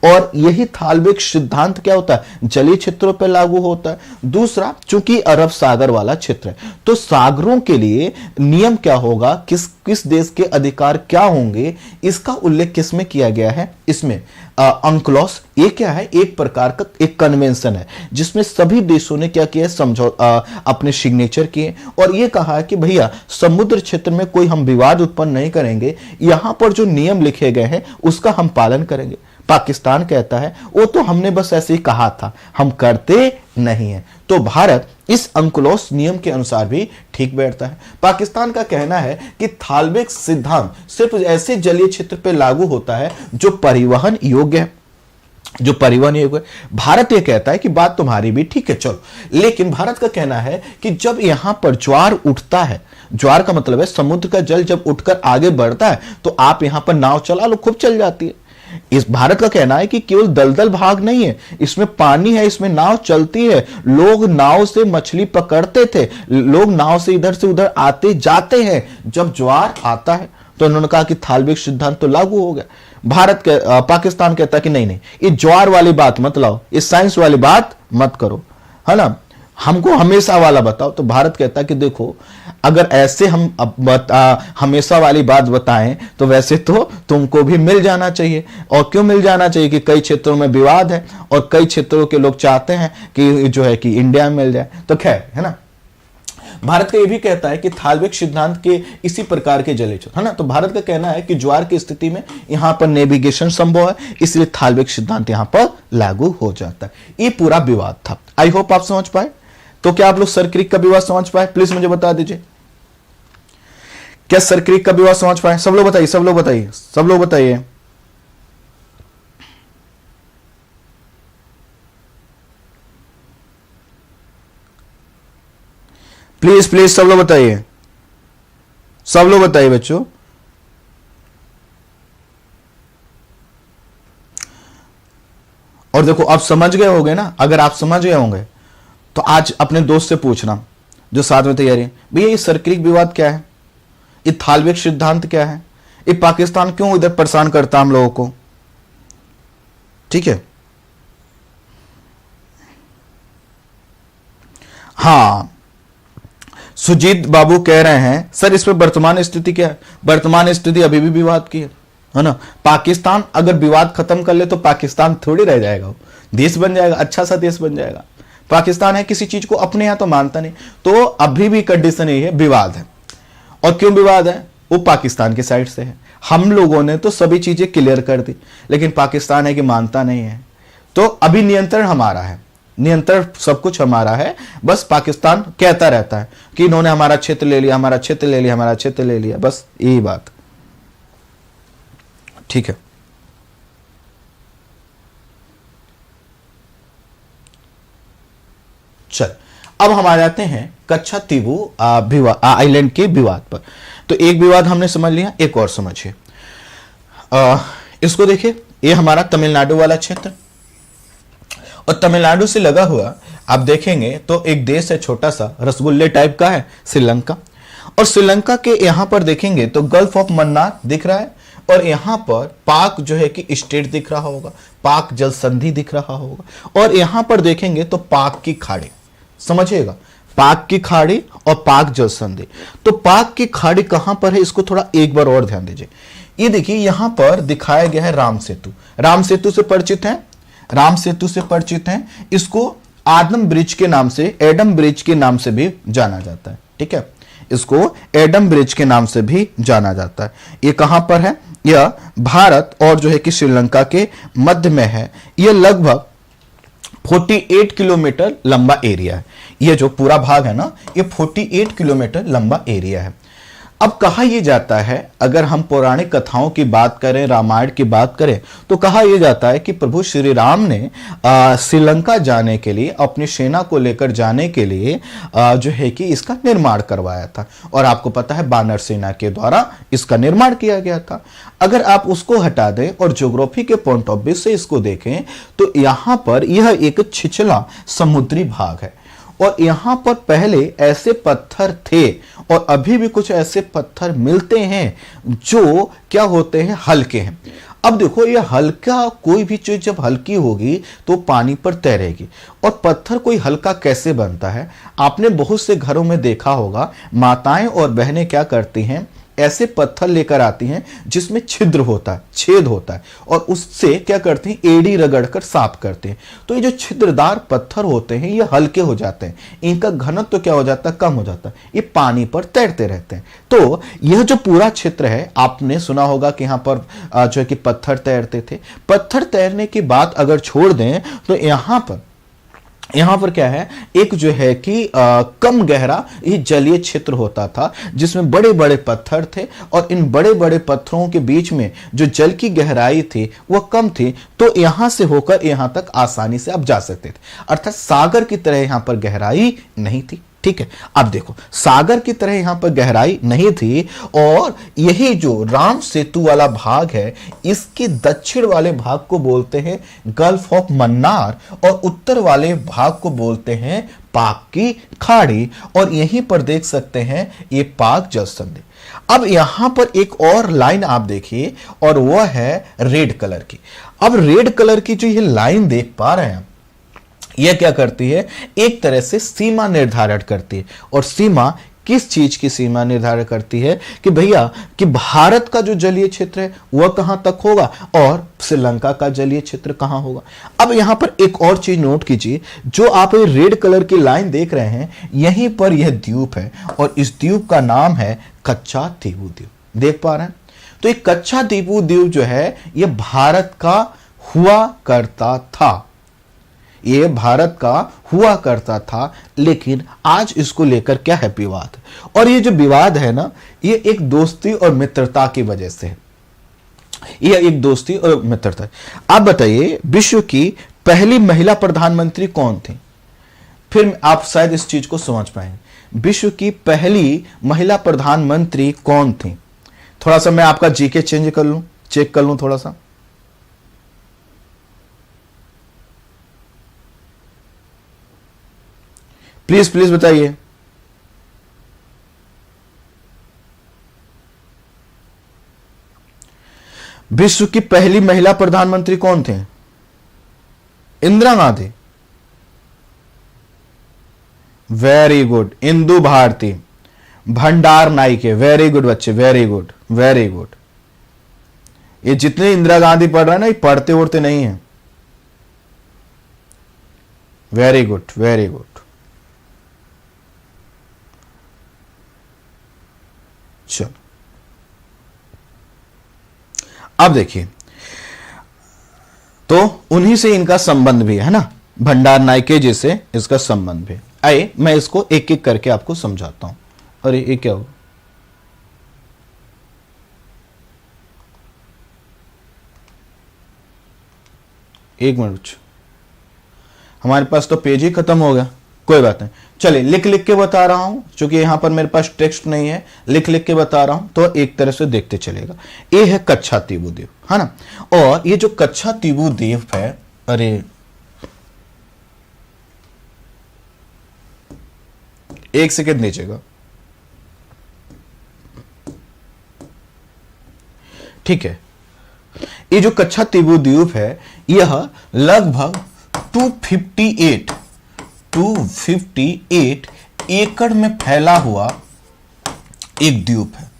और यही थालबेग सिद्धांत क्या होता है, जलीय क्षेत्रों पर लागू होता है। दूसरा, चूंकि अरब सागर वाला क्षेत्र है तो सागरों के लिए नियम क्या होगा, किस किस देश के अधिकार क्या होंगे, इसका उल्लेख किसमें किया गया है, इसमें अंक्लॉस। ये क्या है, एक प्रकार का एक कन्वेंशन है जिसमें सभी देशों ने क्या किया, अपने सिग्नेचर किए और ये कहा है कि भैया समुद्र क्षेत्र में कोई हम विवाद उत्पन्न नहीं करेंगे, यहां पर जो नियम लिखे गए हैं उसका हम पालन करेंगे। पाकिस्तान कहता है वो तो हमने बस ऐसे ही कहा था, हम करते नहीं है। तो भारत इस अंकुलोस नियम के अनुसार भी ठीक बैठता है। पाकिस्तान का कहना है कि थालबेग सिद्धांत सिर्फ ऐसे जलीय क्षेत्र पर लागू होता है जो परिवहन योग्य है, जो परिवहन योग्य है। भारत यह कहता है कि बात तुम्हारी भी ठीक है, चलो, लेकिन भारत का कहना है कि जब यहां पर ज्वार उठता है, ज्वार का मतलब है समुद्र का जल जब उठकर आगे बढ़ता है तो आप यहां पर नाव चला लो, खूब चल जाती है। इस भारत का कहना है कि केवल दलदल भाग नहीं है, इसमें पानी है, इसमें नाव चलती है, लोग नाव से मछली पकड़ते थे, लोग नाव से इधर से उधर आते जाते हैं। जब ज्वार आता है तो उन्होंने कहा कि थालबेग सिद्धांत तो लागू हो गया। पाकिस्तान कहता है कि नहीं नहीं, ये ज्वार वाली बात मत लाओ, इस साइंस वाली बात मत करो, है ना, हमको हमेशा वाला बताओ। तो भारत कहता है कि देखो, अगर ऐसे हम हमेशा वाली बात बताएं तो वैसे तो तुमको भी मिल जाना चाहिए। और क्यों मिल जाना चाहिए कि कई क्षेत्रों में विवाद है और कई क्षेत्रों के लोग चाहते हैं कि जो है कि इंडिया में मिल जाए। तो खैर, है ना, भारत का यह भी कहता है कि थालबेग सिद्धांत के इसी प्रकार के जलीय क्षेत्र, है ना, तो भारत का कहना है कि ज्वार की स्थिति में यहां पर नेविगेशन संभव है, इसलिए थालबेग सिद्धांत यहां पर लागू हो जाता है। ये पूरा विवाद था। आई होप आप समझ पाए। तो क्या आप लोग सर क्रीक का विवाद समझ पाए? प्लीज मुझे बता दीजिए, क्या सर क्रीक का विवाद समझ पाए? सब लोग बताइए, सब लोग बताइए, सब लोग बताइए। प्लीज प्लीज सब लोग बताइए, सब लोग बताइए बच्चों। और देखो, आप समझ गए होंगे ना, अगर आप समझ गए होंगे तो आज अपने दोस्त से पूछना जो साथ में तैयारी है, भैया ये सरक्रीक विवाद क्या है, ये थालबेग सिद्धांत क्या है, ये पाकिस्तान क्यों इधर परेशान करता हम लोगों को, ठीक है। हाँ, सुजीत बाबू कह रहे हैं सर इस पर वर्तमान स्थिति क्या है? वर्तमान स्थिति अभी भी विवाद की है ना। पाकिस्तान अगर विवाद खत्म कर ले तो पाकिस्तान थोड़ी रह जाएगा, वो देश बन जाएगा, अच्छा सा देश बन जाएगा। पाकिस्तान है किसी चीज को अपने यहां तो मानता नहीं, तो अभी भी कंडीशन यही है, विवाद है। और क्यों विवाद है? वो पाकिस्तान की साइड से है। हम लोगों ने तो सभी चीजें क्लियर कर दी, लेकिन पाकिस्तान है कि मानता नहीं है। तो अभी नियंत्रण हमारा है, नियंत्रण सब कुछ हमारा है, बस पाकिस्तान कहता रहता है कि इन्होंने हमारा क्षेत्र ले लिया, हमारा क्षेत्र ले लिया, हमारा क्षेत्र ले लिया, बस यही बात, ठीक है। चल, अब हम आ जाते हैं कच्छा तीवू आइलैंड के विवाद पर। तो एक विवाद हमने समझ लिया, एक और समझिए। इसको देखिए, ये हमारा तमिलनाडु वाला क्षेत्र, और तमिलनाडु से लगा हुआ आप देखेंगे तो एक देश है छोटा सा, रसगुल्ले टाइप का है, श्रीलंका। और श्रीलंका के यहां पर देखेंगे तो गल्फ ऑफ मन्नार दिख रहा है, और यहां पर पाक जो है कि स्टेट दिख रहा होगा, पाक जल संधि दिख रहा होगा। और यहां पर देखेंगे तो पाक की खाड़ी, समझिएगा, पाक की खाड़ी और पाक जल संधि। तो पाक की खाड़ी कहां पर है, इसको थोड़ा एक बार और ध्यान दीजिए। ये देखिए, यहां पर दिखाया गया है राम सेतु। राम सेतु से परिचित है, राम सेतु से परिचित हैं। इसको आदम ब्रिज के नाम से, एडम ब्रिज के नाम से भी जाना जाता है, ठीक है। इसको एडम ब्रिज के नाम से भी जाना जाता है। ये कहां पर है? यह भारत और जो है कि श्रीलंका के मध्य में है। यह लगभग 48 किलोमीटर लंबा एरिया है। यह जो पूरा भाग है ना, यह 48 किलोमीटर लंबा एरिया है। अब कहा यह जाता है, अगर हम पौराणिक कथाओं की बात करें, रामायण की बात करें, तो कहा यह जाता है कि प्रभु श्री राम ने श्रीलंका जाने के लिए, अपनी सेना को लेकर जाने के लिए जो है कि इसका निर्माण करवाया था। और आपको पता है वानर सेना के द्वारा इसका निर्माण किया गया था। अगर आप उसको हटा दें और ज्योग्राफी के पॉइंट ऑफ व्यू से इसको देखें तो यहां पर यह एक छिछला समुद्री भाग है, और यहां पर पहले ऐसे पत्थर थे और अभी भी कुछ ऐसे पत्थर मिलते हैं जो क्या होते हैं, हल्के हैं। अब देखो ये हल्का, कोई भी चीज जब हल्की होगी तो पानी पर तैरेगी। और पत्थर कोई हल्का कैसे बनता है? आपने बहुत से घरों में देखा होगा, माताएं और बहनें क्या करती हैं, ऐसे पत्थर लेकर आती हैं जिसमें छिद्र होता है, छेद होता है, और उससे क्या करती हैं, एड़ी रगड़कर साफ करते हैं। तो ये जो छिद्रदार पत्थर होते हैं ये हल्के हो जाते हैं, इनका घनत्व तो क्या हो जाता है, कम हो जाता है, ये पानी पर तैरते रहते हैं। तो यह जो पूरा क्षेत्र है, आपने सुना होगा कि यहाँ पर जो है कि पत्थर तैरते थे। पत्थर तैरने की बात अगर छोड़ दें तो यहां पर क्या है, एक जो है कि कम गहरा ये जलीय क्षेत्र होता था जिसमें बड़े बड़े पत्थर थे, और इन बड़े बड़े पत्थरों के बीच में जो जल की गहराई थी वह कम थी, तो यहां से होकर यहां तक आसानी से आप जा सकते थे। अर्थात सागर की तरह यहां पर गहराई नहीं थी। ठीक है, अब देखो सागर की तरह यहां पर गहराई नहीं थी, और यही जो राम सेतु वाला भाग है इसके दक्षिण वाले भाग को बोलते हैं गल्फ ऑफ मन्नार, और उत्तर वाले भाग को बोलते हैं पाक की खाड़ी, और यहीं पर देख सकते हैं ये पाक जलसंधि। अब यहां पर एक और लाइन आप देखिए, और वह है रेड कलर की। अब रेड कलर की जो ये लाइन देख पा रहे हैं, यह क्या करती है, एक तरह से सीमा निर्धारित करती है। और सीमा किस चीज की सीमा निर्धारित करती है कि भैया कि भारत का जो जलीय क्षेत्र है वह कहां तक होगा और श्रीलंका का जलीय क्षेत्र कहां होगा। अब यहां पर एक और चीज नोट कीजिए, जो आप ये रेड कलर की लाइन देख रहे हैं, यहीं पर यह द्वीप है, और इस द्वीप का नाम है कच्चा तीबू द्वीप। देख पा रहे हैं? तो एक कच्चा तीबू द्वीप जो है यह भारत का हुआ करता था, ये भारत का हुआ करता था, लेकिन आज इसको लेकर क्या है, विवाद। और ये जो विवाद है ना, ये एक दोस्ती और मित्रता की वजह से है, ये एक दोस्ती और मित्रता। आप बताइए विश्व की पहली महिला प्रधानमंत्री कौन थी? फिर आप शायद इस चीज को समझ पाएंगे। विश्व की पहली महिला प्रधानमंत्री कौन थी? थोड़ा सा मैं आपका जीके चेक कर लूं थोड़ा सा। प्लीज प्लीज बताइए। विश्व की पहली महिला प्रधानमंत्री कौन थे? Indira Gandhi. Very good. Indu Bharti, Bandaranaike. Very good बच्चे, वेरी गुड वेरी गुड। ये जितने इंदिरा गांधी पढ़ रहे हैं ना, ये पढ़ते उड़ते नहीं है। Very good very good. चलो अब देखिए, तो उन्हीं से इनका संबंध भी है ना, भंडार नाइके जी से इसका संबंध भी। आइए मैं इसको एक एक करके आपको समझाता हूं। अरे ये क्या हो, एक मिनट, हमारे पास तो पेज ही खत्म हो गया। कोई बात नहीं, चलिए लिख लिख के बता रहा हूं, क्योंकि यहां पर मेरे पास टेक्स्ट नहीं है, लिख लिख के बता रहा हूं तो एक तरह से देखते चलेगा। ये है कच्चा तीबू द्वीप, है ना। और ये जो कच्चा तीबू द्वीप है, अरे एक सेकेंड दीजिएगा, ठीक है। ये जो कच्चा तीबू द्वीप है यह लगभग 258 एकड़ में फैला हुआ एक द्वीप है।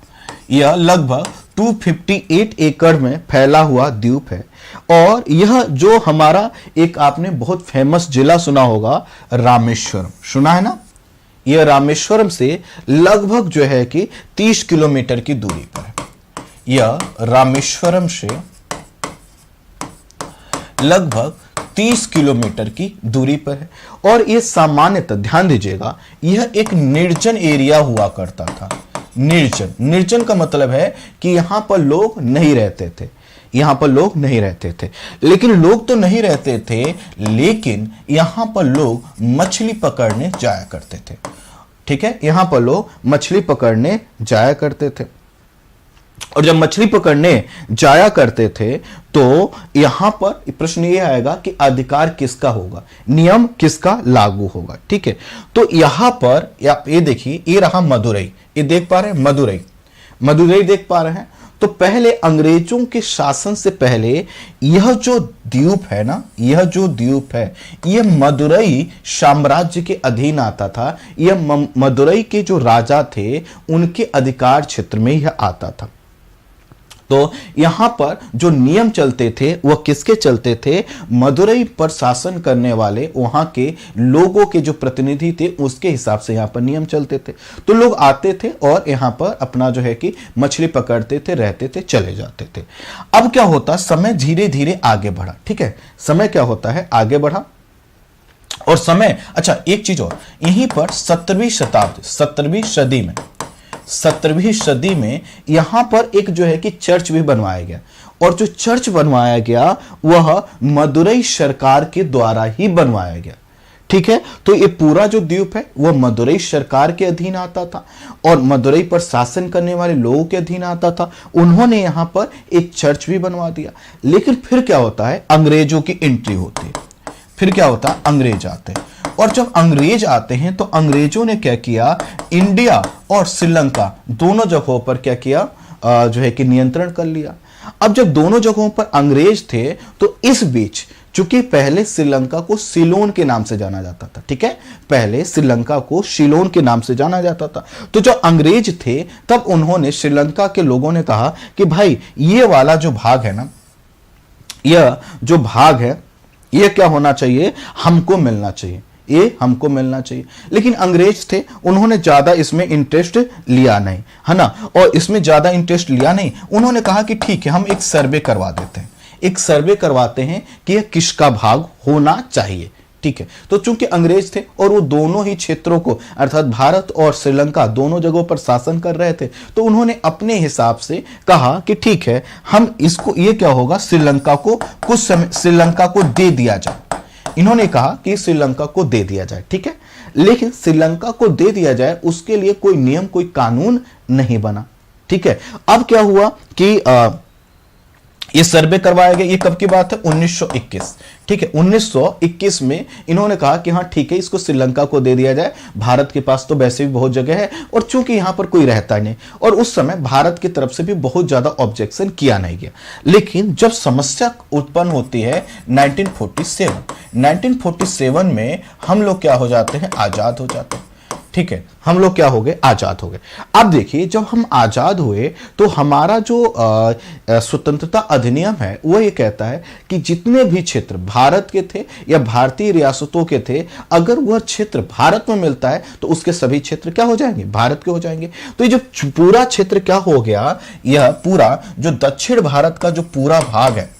यह लगभग 258 एकड़ में फैला हुआ द्वीप है। और यह जो हमारा एक आपने बहुत फेमस जिला सुना होगा, रामेश्वरम, सुना है ना। यह रामेश्वरम से लगभग जो है कि 30 किलोमीटर की दूरी पर है। यह रामेश्वरम से लगभग 30 किलोमीटर की दूरी पर है। और यह सामान्यतः ध्यान दीजिएगा, यह एक निर्जन एरिया हुआ करता था। निर्जन का मतलब है कि यहां पर लोग नहीं रहते थे, यहां पर लोग नहीं रहते थे। लेकिन लोग तो नहीं रहते थे, लेकिन यहां पर लोग मछली पकड़ने जाया करते थे। ठीक है, यहां पर लोग मछली पकड़ने जाया करते थे। और जब मछली पकड़ने जाया करते थे तो यहां पर प्रश्न यह आएगा कि अधिकार किसका होगा, नियम किसका लागू होगा। ठीक है, तो यहां पर ये देखिए, ये रहा मदुरई, ये देख पा रहे हैं, मदुरई देख पा रहे हैं। तो पहले अंग्रेजों के शासन से पहले यह जो द्वीप है ना, यह जो द्वीप है यह मदुरई साम्राज्य के अधीन आता था। यह मदुरई के जो राजा थे उनके अधिकार क्षेत्र में यह आता था। तो यहां पर जो नियम चलते थे वह किसके चलते थे? मदुरई पर शासन करने वाले वहां के लोगों के जो प्रतिनिधि थे उसके हिसाब से यहां पर नियम चलते थे। तो लोग आते थे और यहां पर अपना जो है कि मछली पकड़ते थे, रहते थे, चले जाते थे। अब क्या होता, समय धीरे धीरे आगे बढ़ा। ठीक है, समय क्या होता है, आगे बढ़ा। और समय, अच्छा एक चीज और, यहीं पर 17वीं सदी में यहां पर एक जो है कि चर्च भी बनवाया गया। और जो चर्च बनवाया गया वह मदुरई सरकार के द्वारा ही बनवाया गया। ठीक है, तो ये पूरा जो द्वीप है वह मदुरई सरकार के अधीन आता था और मदुरई पर शासन करने वाले लोगों के अधीन आता था। उन्होंने यहां पर एक चर्च भी बनवा दिया। लेकिन फिर क्या होता है, अंग्रेजों की एंट्री होती है। फिर क्या होता है, अंग्रेज आते हैं। और जब अंग्रेज आते हैं तो अंग्रेजों ने क्या किया, इंडिया और श्रीलंका दोनों जगहों पर क्या किया, जो है कि नियंत्रण कर लिया। अब जब दोनों जगहों पर अंग्रेज थे तो इस बीच, चूंकि पहले श्रीलंका को सिलोन के नाम से जाना जाता था। ठीक है, पहले श्रीलंका को सिलोन के नाम से जाना जाता था। तो जब अंग्रेज थे तब उन्होंने, श्रीलंका के लोगों ने कहा कि भाई ये वाला जो भाग है ना, यह जो भाग है ये क्या होना चाहिए, हमको मिलना चाहिए, ये हमको मिलना चाहिए। लेकिन अंग्रेज थे, उन्होंने ज्यादा इसमें इंटरेस्ट लिया नहीं, है ना। और इसमें ज्यादा इंटरेस्ट लिया नहीं, उन्होंने कहा कि ठीक है हम एक सर्वे करवा देते हैं, एक सर्वे करवाते हैं कि यह किसका भाग होना चाहिए। ठीक है, तो चूंकि अंग्रेज थे और वो दोनों ही क्षेत्रों को, अर्थात भारत और श्रीलंका दोनों जगहों पर शासन कर रहे थे, तो उन्होंने अपने हिसाब से कहा कि ठीक है हम इसको, ये क्या होगा, श्रीलंका को कुछ समय श्रीलंका को दे दिया जाए। इन्होंने कहा कि श्रीलंका को दे दिया जाए। ठीक है, लेकिन श्रीलंका को दे दिया जाए उसके लिए कोई नियम, कोई कानून नहीं बना। ठीक है, अब क्या हुआ कि ये सर्वे करवाया गया। ये कब की बात है, 1921। ठीक है, 1921 में इन्होंने कहा कि हाँ ठीक है इसको श्रीलंका को दे दिया जाए, भारत के पास तो वैसे भी बहुत जगह है और चूंकि यहां पर कोई रहता नहीं। और उस समय भारत की तरफ से भी बहुत ज्यादा ऑब्जेक्शन किया नहीं गया। लेकिन जब समस्या उत्पन्न होती है 1947 में हम लोग क्या हो जाते हैं, आजाद हो जाते हैं। ठीक है, हम लोग क्या हो गए, आजाद हो गए। अब देखिए जब हम आजाद हुए तो हमारा जो स्वतंत्रता अधिनियम है वो ये कहता है कि जितने भी क्षेत्र भारत के थे या भारतीय रियासतों के थे, अगर वह क्षेत्र भारत में मिलता है तो उसके सभी क्षेत्र क्या हो जाएंगे, भारत के हो जाएंगे। तो ये जो पूरा क्षेत्र क्या हो गया, यह पूरा जो दक्षिण भारत का जो पूरा भाग है,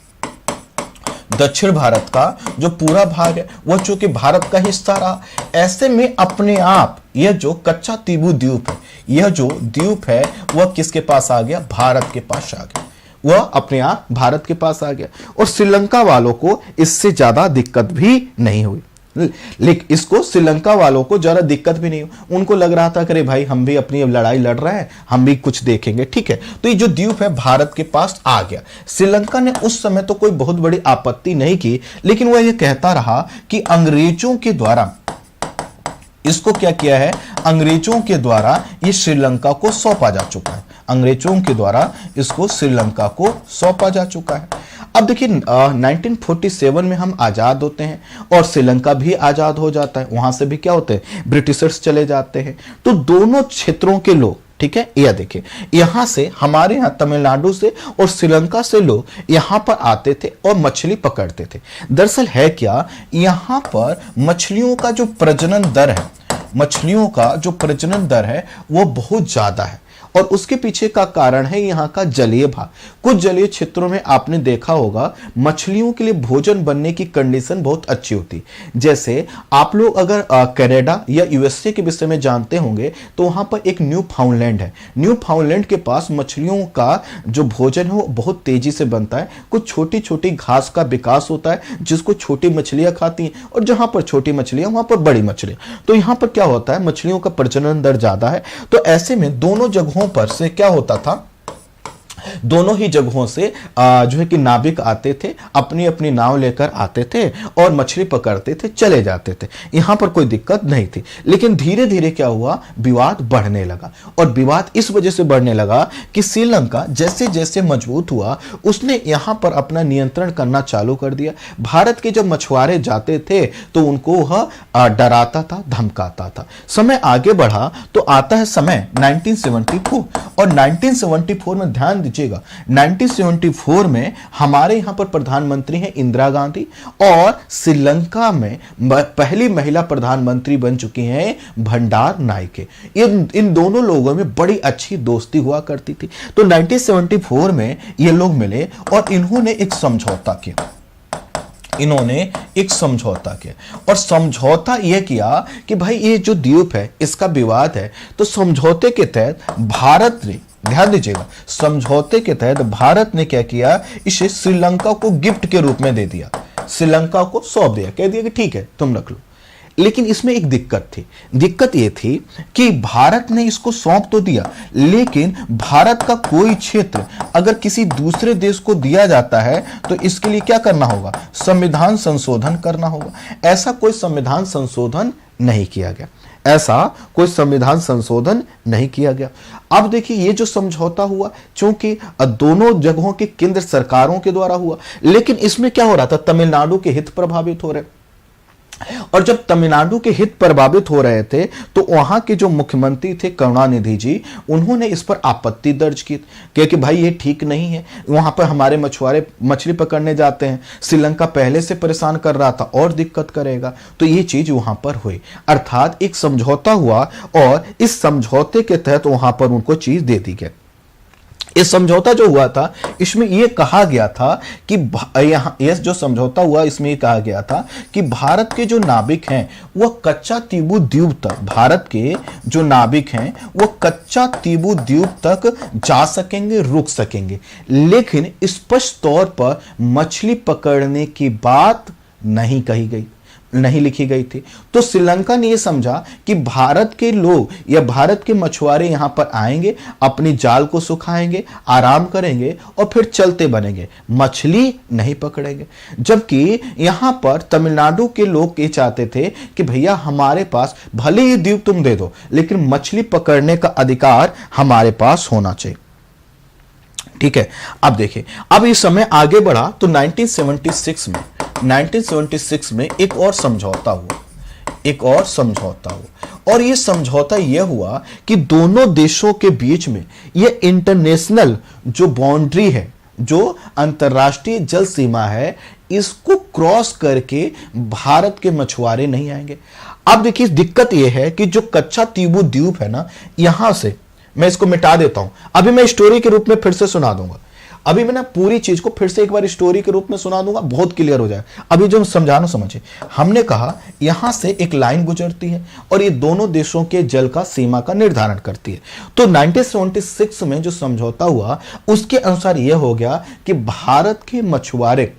दक्षिण भारत का जो पूरा भाग है वह चूंकि भारत का हिस्सा रहा, ऐसे में अपने आप यह जो कच्चा तीबू द्वीप है, यह जो द्वीप है वह किसके पास आ गया, भारत के पास आ गया। वह अपने आप भारत के पास आ गया और श्रीलंका वालों को इससे ज्यादा दिक्कत भी नहीं हुई। लेकिन इसको श्रीलंका वालों को जरा दिक्कत भी नहीं हुई। उनको लग रहा था कि भाई हम भी अपनी लड़ाई लड़ रहे हैं, हम भी कुछ देखेंगे। ठीक है, तो ये जो द्वीप है भारत के पास आ गया। श्रीलंका ने उस समय तो कोई बहुत बड़ी आपत्ति नहीं की, लेकिन वह ये कहता रहा कि अंग्रेजों के द्वारा इसको क्या किया है, अंग्रेजों के द्वारा ये श्रीलंका को सौंपा जा चुका है। अंग्रेजों के द्वारा इसको श्रीलंका को सौंपा जा चुका है। अब देखिए 1947 में हम आजाद होते हैं और श्रीलंका भी आजाद हो जाता है। वहां से भी क्या होते हैं, ब्रिटिशर्स चले जाते हैं। तो दोनों क्षेत्रों के लोग, ठीक है, यह देखिए यहां से, हमारे यहां तमिलनाडु से और श्रीलंका से लोग यहां पर आते थे और मछली पकड़ते थे। दरअसल है क्या, यहां पर मछलियों का जो प्रजनन दर है, मछलियों का जो प्रजनन दर है वो बहुत ज्यादा है और उसके पीछे का कारण है यहाँ का जलीय भाग। कुछ जलीय क्षेत्रों में आपने देखा होगा मछलियों के लिए भोजन बनने की कंडीशन बहुत अच्छी होती। जैसे आप लोग अगर कनाडा या यूएसए के विषय में जानते होंगे तो वहां पर एक न्यू फाउंडलैंड है। न्यू फाउंडलैंड के पास मछलियों का जो भोजन है वो बहुत तेजी से बनता है। कुछ छोटी छोटी घास का विकास होता है जिसको छोटी मछलियां खाती हैं और जहां पर छोटी मछलियां वहां पर बड़ी मछलियां। तो यहां पर क्या होता है, मछलियों का प्रजनन दर ज्यादा है। तो ऐसे में दोनों जगहों पर से क्या होता था दोनों ही जगहों से जो है कि नाविक आते थे, अपनी अपनी नाव लेकर आते थे और मछली पकड़ते थे, चले जाते थे, यहां पर कोई दिक्कत नहीं थी। लेकिन धीरे धीरे क्या हुआ, विवाद बढ़ने लगा, और विवाद इस वजह से बढ़ने लगा कि श्रीलंका जैसे जैसे मजबूत हुआ उसने यहां पर अपना नियंत्रण करना चालू कर दिया। भारत के जब मछुआरे जाते थे तो उनको वह डराता था, धमकाता था। समय आगे बढ़ा तो आता है समय 1974, और 1974 में ध्यान दीजिएगा, 1974 में हमारे यहां पर प्रधानमंत्री हैं इंदिरा गांधी, और श्रीलंका में पहली महिला प्रधानमंत्री बन चुकी हैं भंडार नायके। इन दोनों लोगों में बड़ी अच्छी दोस्ती हुआ करती थी। तो 1974 में ये लोग मिले और इन्होंने एक समझौता किया, और समझौता यह किया कि भाई ये जो द्वीप है इसका विवाद है, तो समझौते के तहत भारत ने, ध्यान दीजिएगा, समझौते के तहत भारत ने क्या किया, इसे श्रीलंका को गिफ्ट के रूप में दे दिया, श्रीलंका को सौंप दिया, कह दिया कि ठीक है तुम रख लो। लेकिन इसमें एक दिक्कत थी, दिक्कत यह थी कि भारत ने इसको सौंप तो दिया, लेकिन भारत का कोई क्षेत्र अगर किसी दूसरे देश को दिया जाता है तो इसके लिए क्या करना होगा, संविधान संशोधन करना होगा। ऐसा कोई संविधान संशोधन नहीं किया गया, ऐसा कोई संविधान संशोधन नहीं किया गया। अब देखिए ये जो समझौता हुआ, चूंकि दोनों जगहों के केंद्र सरकारों के द्वारा हुआ, लेकिन इसमें क्या हो रहा था, तमिलनाडु के हित प्रभावित हो रहे, और जब तमिलनाडु के हित प्रभावित हो रहे थे तो वहां के जो मुख्यमंत्री थे करुणानिधि जी, उन्होंने इस पर आपत्ति दर्ज की कि भाई ये ठीक नहीं है, वहां पर हमारे मछुआरे मछली पकड़ने जाते हैं, श्रीलंका पहले से परेशान कर रहा था और दिक्कत करेगा, तो ये चीज वहां पर हुई, अर्थात एक समझौता हुआ और इस समझौते के तहत वहां पर उनको चीज दे दी गई। इस समझौता जो हुआ था इसमें यह कहा गया था कि यह जो समझौता हुआ इसमें यह कहा गया था कि भारत के जो नाविक हैं वह कच्चा तीबू द्वीप तक, भारत के जो नाविक हैं वह कच्चा तीबू द्वीप तक जा सकेंगे, रुक सकेंगे, लेकिन स्पष्ट तौर पर मछली पकड़ने की बात नहीं कही गई, नहीं लिखी गई थी। तो श्रीलंका ने यह समझा कि भारत के लोग या भारत के मछुआरे यहां पर आएंगे, अपनी जाल को सुखाएंगे, आराम करेंगे और फिर चलते बनेंगे, मछली नहीं पकड़ेंगे। जबकि यहां पर तमिलनाडु के लोग ये चाहते थे कि भैया हमारे पास भले ही द्वीप तुम दे दो, लेकिन मछली पकड़ने का अधिकार हमारे पास होना चाहिए। ठीक है, अब देखिए, अब इस समय आगे बढ़ा तो 1976 में एक और समझौता हुआ, और ये समझौता यह हुआ कि दोनों देशों के बीच में ये इंटरनेशनल जो बाउंड्री है, जो अंतरराष्ट्रीय जल सीमा है, इसको क्रॉस करके भारत के मछुआरे नहीं आएंगे। अब देखिए दिक्कत यह है कि जो कच्चा तीबू द्वीप है ना, यहां से मैं इसको मिटा देता हूं, अभी मैं स्टोरी के रूप में फिर से सुना दूंगा, अभी मैं ना पूरी चीज को फिर से एक बार स्टोरी के रूप में सुना दूंगा, बहुत क्लियर हो जाए। अभी जो समझाना समझे, हमने कहा यहां से एक लाइन गुजरती है और ये दोनों देशों के जल का सीमा का निर्धारण करती है। तो 1976 में जो समझौता हुआ उसके अनुसार यह हो गया कि भारत के मछुआरे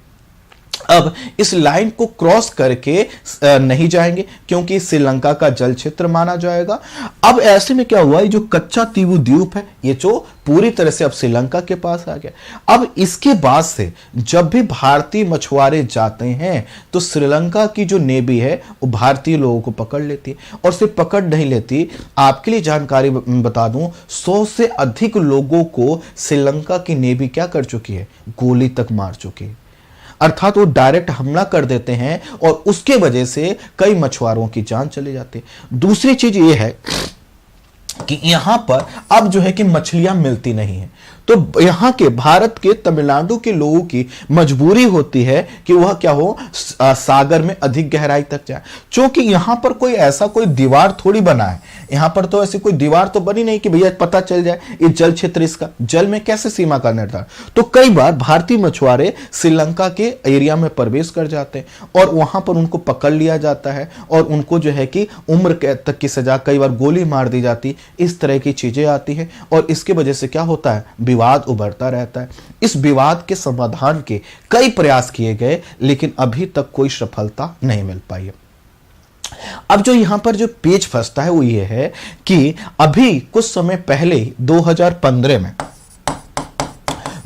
अब इस लाइन को क्रॉस करके नहीं जाएंगे, क्योंकि श्रीलंका का जल क्षेत्र माना जाएगा। अब ऐसे में क्या हुआ, ये जो कच्चा तीबू द्वीप है ये जो पूरी तरह से अब श्रीलंका के पास आ गया। अब इसके बाद से जब भी भारतीय मछुआरे जाते हैं तो श्रीलंका की जो नेवी है वो भारतीय लोगों को पकड़ लेती है, और सिर्फ पकड़ नहीं लेती, आपके लिए जानकारी बता दूं, 100 से अधिक लोगों को श्रीलंका की नेवी क्या कर चुकी है, गोली तक मार चुकी है। अर्थात वो डायरेक्ट हमला कर देते हैं और उसके वजह से कई मछुआरों की जान चली जाती है। दूसरी चीज ये है कि यहां पर अब जो है कि मछलियां मिलती नहीं है, तो यहां के भारत के तमिलनाडु के लोगों की मजबूरी होती है कि वह क्या हो, सागर में अधिक गहराई तक जाए, क्योंकि यहां पर कोई ऐसा कोई दीवार थोड़ी बना है, यहां पर तो ऐसी कोई दीवार तो बनी नहीं कि भैया पता चल जाए ये जल क्षेत्र, इसका जल में कैसे सीमा का निर्धारण। तो कई बार भारतीय मछुआरे श्रीलंका के एरिया में प्रवेश कर जाते हैं और वहां पर उनको पकड़ लिया जाता है और उनको जो है कि उम्र तक की सजा, कई बार गोली मार दी जाती, इस तरह की चीजें आती है, और इसकी वजह से क्या होता है, विवाद उभरता रहता है। इस विवाद के समाधान के कई प्रयास किए गए, लेकिन अभी तक कोई सफलता नहीं मिल पाई है। अब जो यहां पर जो पेच फंसता है वो ये है कि अभी कुछ समय पहले 2015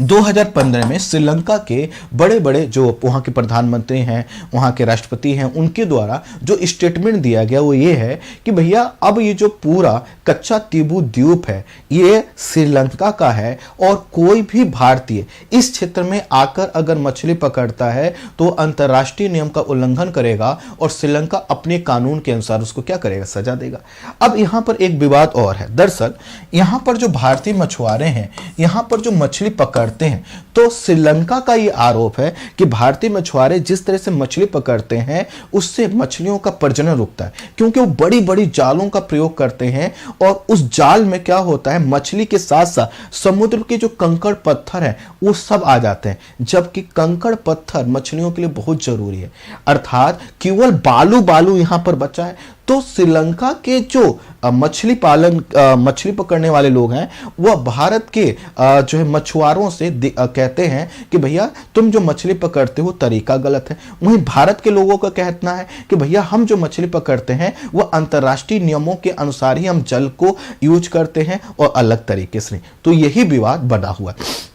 2015 में श्रीलंका के बड़े बड़े जो वहाँ के प्रधानमंत्री हैं, वहाँ के राष्ट्रपति हैं, उनके द्वारा जो स्टेटमेंट दिया गया वो ये है कि भैया अब ये जो पूरा कच्चा तीबू द्वीप है ये श्रीलंका का है और कोई भी भारतीय इस क्षेत्र में आकर अगर मछली पकड़ता है तो अंतर्राष्ट्रीय नियम का उल्लंघन करेगा और श्रीलंका अपने कानून के अनुसार उसको क्या करेगा, सजा देगा। अब यहाँ पर एक विवाद और है। दरअसल यहाँ पर जो भारतीय मछुआरे हैं, यहाँ पर जो मछली पकड़ते हैं, तो श्रीलंका का ये आरोप है कि भारतीय मछुआरे जिस तरह से मछली पकड़ते हैं उससे मछलियों का प्रजनन रुकता है, क्योंकि वो बड़ी बड़ी जालों का प्रयोग करते हैं और उस जाल में क्या होता है, मछली के साथ साथ समुद्र के जो कंकड़ पत्थर हैं वो सब आ जाते हैं, जबकि कंकड़ पत्थर मछलियों के लिए बहुत जरूरी है। अर्थात केवल बालू बालू यहां पर बचा है। तो श्रीलंका के जो मछली पकड़ने वाले लोग हैं वह भारत के जो है मछुआरों से कहते हैं कि भैया तुम जो मछली पकड़ते हो तरीका गलत है। वहीं भारत के लोगों का कहना है कि भैया हम जो मछली पकड़ते हैं वह अंतर्राष्ट्रीय नियमों के अनुसार ही हम जल को यूज करते हैं और अलग तरीके से। तो यही विवाद बना हुआ है।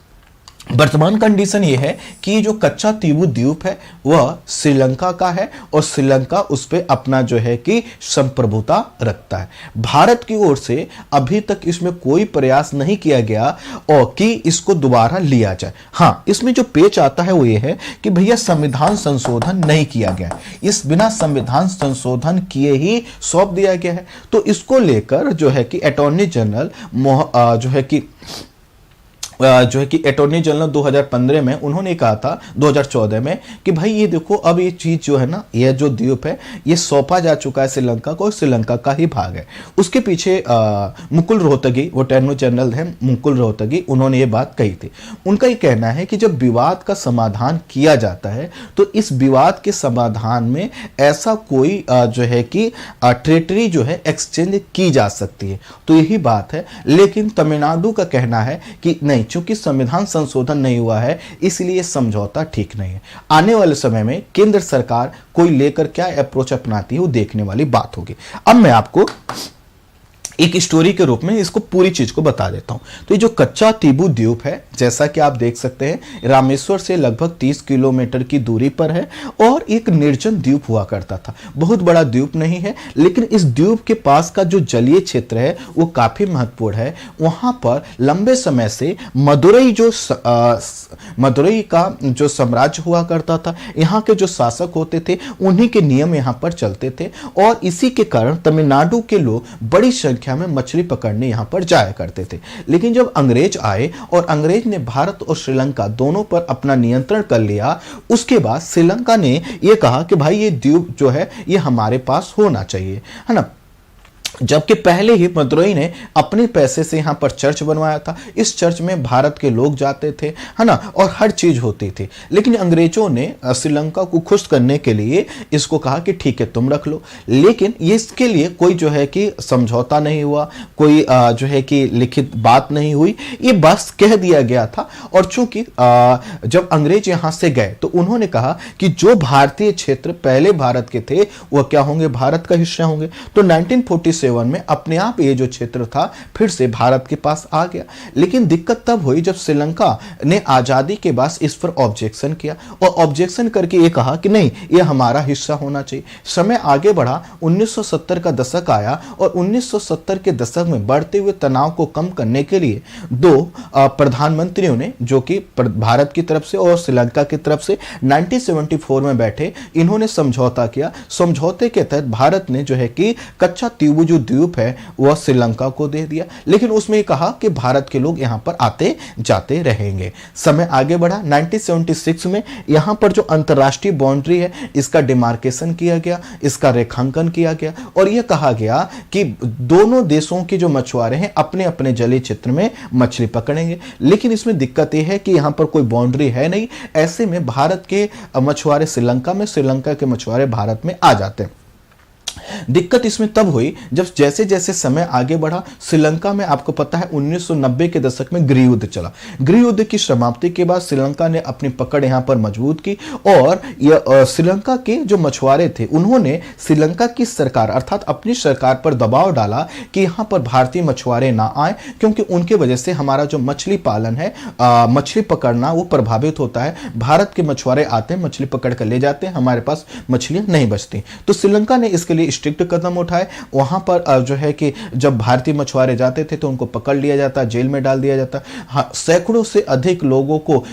वर्तमान कंडीशन ये है कि जो कच्चा तीबू द्वीप है वह श्रीलंका का है और श्रीलंका उस पर अपना जो है कि संप्रभुता रखता है। भारत की ओर से अभी तक इसमें कोई प्रयास नहीं किया गया और कि इसको दोबारा लिया जाए। हाँ, इसमें जो पेच आता है वो ये है कि भैया संविधान संशोधन नहीं किया गया, इस बिना संविधान संशोधन किए ही सौंप दिया गया है। तो इसको लेकर जो है कि अटॉर्नी जनरल अटॉर्नी जनरल 2015 में उन्होंने कहा था 2014 में कि भाई ये देखो अब ये चीज जो है ना, ये जो द्वीप है ये सौंपा जा चुका है श्रीलंका को, श्रीलंका का ही भाग है। उसके पीछे मुकुल रोहतगी, वो अटॉर्नी जनरल हैं मुकुल रोहतगी, उन्होंने ये बात कही थी। उनका ये कहना है कि जब विवाद का समाधान किया जाता है तो इस विवाद के समाधान में ऐसा कोई जो है कि टेरिटरी जो है एक्सचेंज की जा सकती है। तो यही बात है। लेकिन तमिलनाडु का कहना है कि नहीं, चूंकि संविधान संशोधन नहीं हुआ है इसलिए समझौता ठीक नहीं है। आने वाले समय में केंद्र सरकार कोई लेकर क्या अप्रोच अपनाती है वो देखने वाली बात होगी। अब मैं आपको एक स्टोरी के रूप में इसको पूरी चीज को बता देता हूं। तो ये जो कच्चा तीबू द्वीप है, जैसा कि आप देख सकते हैं, रामेश्वर से लगभग 30 किलोमीटर की दूरी पर है और एक निर्जन द्वीप हुआ करता था। बहुत बड़ा द्वीप नहीं है, लेकिन इस द्वीप के पास का जो जलीय क्षेत्र है वो काफी महत्वपूर्ण है। वहां पर लंबे समय से मदुरई का जो साम्राज्य हुआ करता था, यहाँ के जो शासक होते थे उन्हीं के नियम यहाँ पर चलते थे और इसी के कारण तमिलनाडु के लोग बड़ी संख्या में मछली पकड़ने यहां पर जाया करते थे। लेकिन जब अंग्रेज आए और अंग्रेज ने भारत और श्रीलंका दोनों पर अपना नियंत्रण कर लिया, उसके बाद श्रीलंका ने यह कहा कि भाई ये द्वीप जो है ये हमारे पास होना चाहिए, है ना। जबकि पहले ही मदुरई ने अपने पैसे से यहाँ पर चर्च बनवाया था। इस चर्च में भारत के लोग जाते थे, है ना, और हर चीज होती थी। लेकिन अंग्रेजों ने श्रीलंका को खुश करने के लिए इसको कहा कि ठीक है तुम रख लो, लेकिन इसके लिए कोई जो है कि समझौता नहीं हुआ, कोई जो है कि लिखित बात नहीं हुई, ये बस कह दिया गया था। और चूंकि जब अंग्रेज यहाँ से गए तो उन्होंने कहा कि जो भारतीय क्षेत्र पहले भारत के थे वह क्या होंगे, भारत का हिस्सा होंगे। तो 1947 में अपने आप ये जो क्षेत्र था फिर से भारत के पास आ गया। लेकिन दिक्कत तब हुई जब श्रीलंका ने आजादी के बाद इस पर ऑब्जेक्शन किया और ऑब्जेक्शन करके ये कहा कि नहीं, ये हमारा हिस्सा होना चाहिए। समय आगे बढ़ा, 1970 का दशक आया और 1970 के दशक में बढ़ते हुए तनाव को कम करने के लिए दो प्रधानमंत्रियों ने, जो कि भारत की तरफ से और श्रीलंका की तरफ से, 1974 में बैठे, इन्होंने समझौता किया। समझौते के तहत भारत ने जो है कि कच्चा तीबू जो द्वीप है वह श्रीलंका को दे दिया, लेकिन उसमें कहा कि भारत के लोग यहां पर आते जाते रहेंगे। समय आगे बढ़ा, 1976 में यहां पर जो अंतरराष्ट्रीय बाउंड्री है इसका डिमार्केशन किया गया, इसका रेखांकन किया गया और यह कहा गया कि दोनों देशों के जो मछुआरे हैं अपने अपने जलीय क्षेत्र में मछली पकड़ेंगे। लेकिन इसमें दिक्कत यह है कि यहां पर कोई बाउंड्री है नहीं। ऐसे में भारत के मछुआरे श्रीलंका में, श्रीलंका के मछुआरे भारत में आ जाते हैं। दिक्कत इसमें तब हुई जब जैसे जैसे समय आगे बढ़ा, श्रीलंका में आपको पता है 1990 के दशक में गृह युद्ध चला। गृह युद्ध की समाप्ति के बाद श्रीलंका ने अपनी पकड़ यहां पर मजबूत की और श्रीलंका के जो मछुआरे थे उन्होंने श्रीलंका की सरकार अर्थात अपनी सरकार पर दबाव डाला कि यहां पर भारतीय मछुआरे ना आए, क्योंकि उनके वजह से हमारा जो मछली पालन है, मछली पकड़ना, वो प्रभावित होता है। भारत के मछुआरे आते हैं, मछली पकड़ कर ले जाते हैं, हमारे पास मछलियां नहीं बचती। तो श्रीलंका ने इसके लिए स्ट्रिक्ट कदम उठाए। वहां पर जो है कि जब भारतीय मछुआरे जाते थे तो उनको पकड़ लिया जाता, जेल में डाल दिया जाता। हाँ, सैकड़ों से अधिक लोगों को,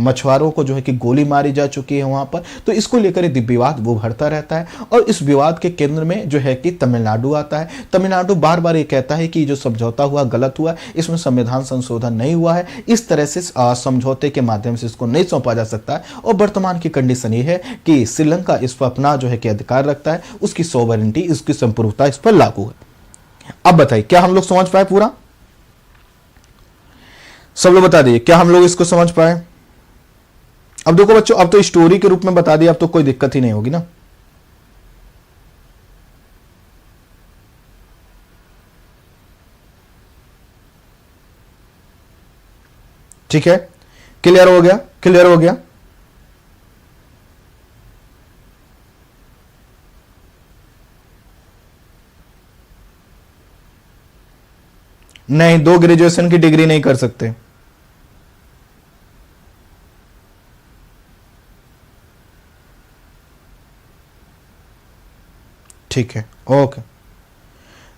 मछुआरों को जो है कि गोली मारी जा चुकी है वहां पर। तो इसको लेकर विवाद वो बढ़ता रहता है और इस विवाद के केंद्र में जो है कि तमिलनाडु आता है। तमिलनाडु बार बार ये कहता है कि जो समझौता हुआ गलत हुआ, इसमें संविधान संशोधन नहीं हुआ है, इस तरह से समझौते के माध्यम से इसको नहीं सौंपा जा सकता है। और वर्तमान की कंडीशन ये है कि श्रीलंका इस पर अपना जो है कि अधिकार रखता है, उसकी सोवरेनिटी, इसकी संप्रभुता इस पर लागू है। अब बताइए क्या हम लोग समझ पाए पूरा? सब लोग बता दिए क्या हम लोग इसको समझ पाए? अब देखो बच्चों, अब तो स्टोरी के रूप में बता दिया, अब तो कोई दिक्कत ही नहीं होगी ना। ठीक है, क्लियर हो गया? क्लियर हो गया? नहीं, 2 ग्रेजुएशन की डिग्री नहीं कर सकते। ठीक है, ओके,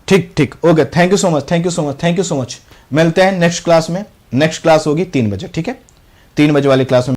ठीक ठीक, okay, thank you so much, thank you so much, thank you so much. मिलते हैं नेक्स्ट क्लास में। नेक्स्ट क्लास होगी 3 बजे, ठीक है? 3 बजे वाली क्लास में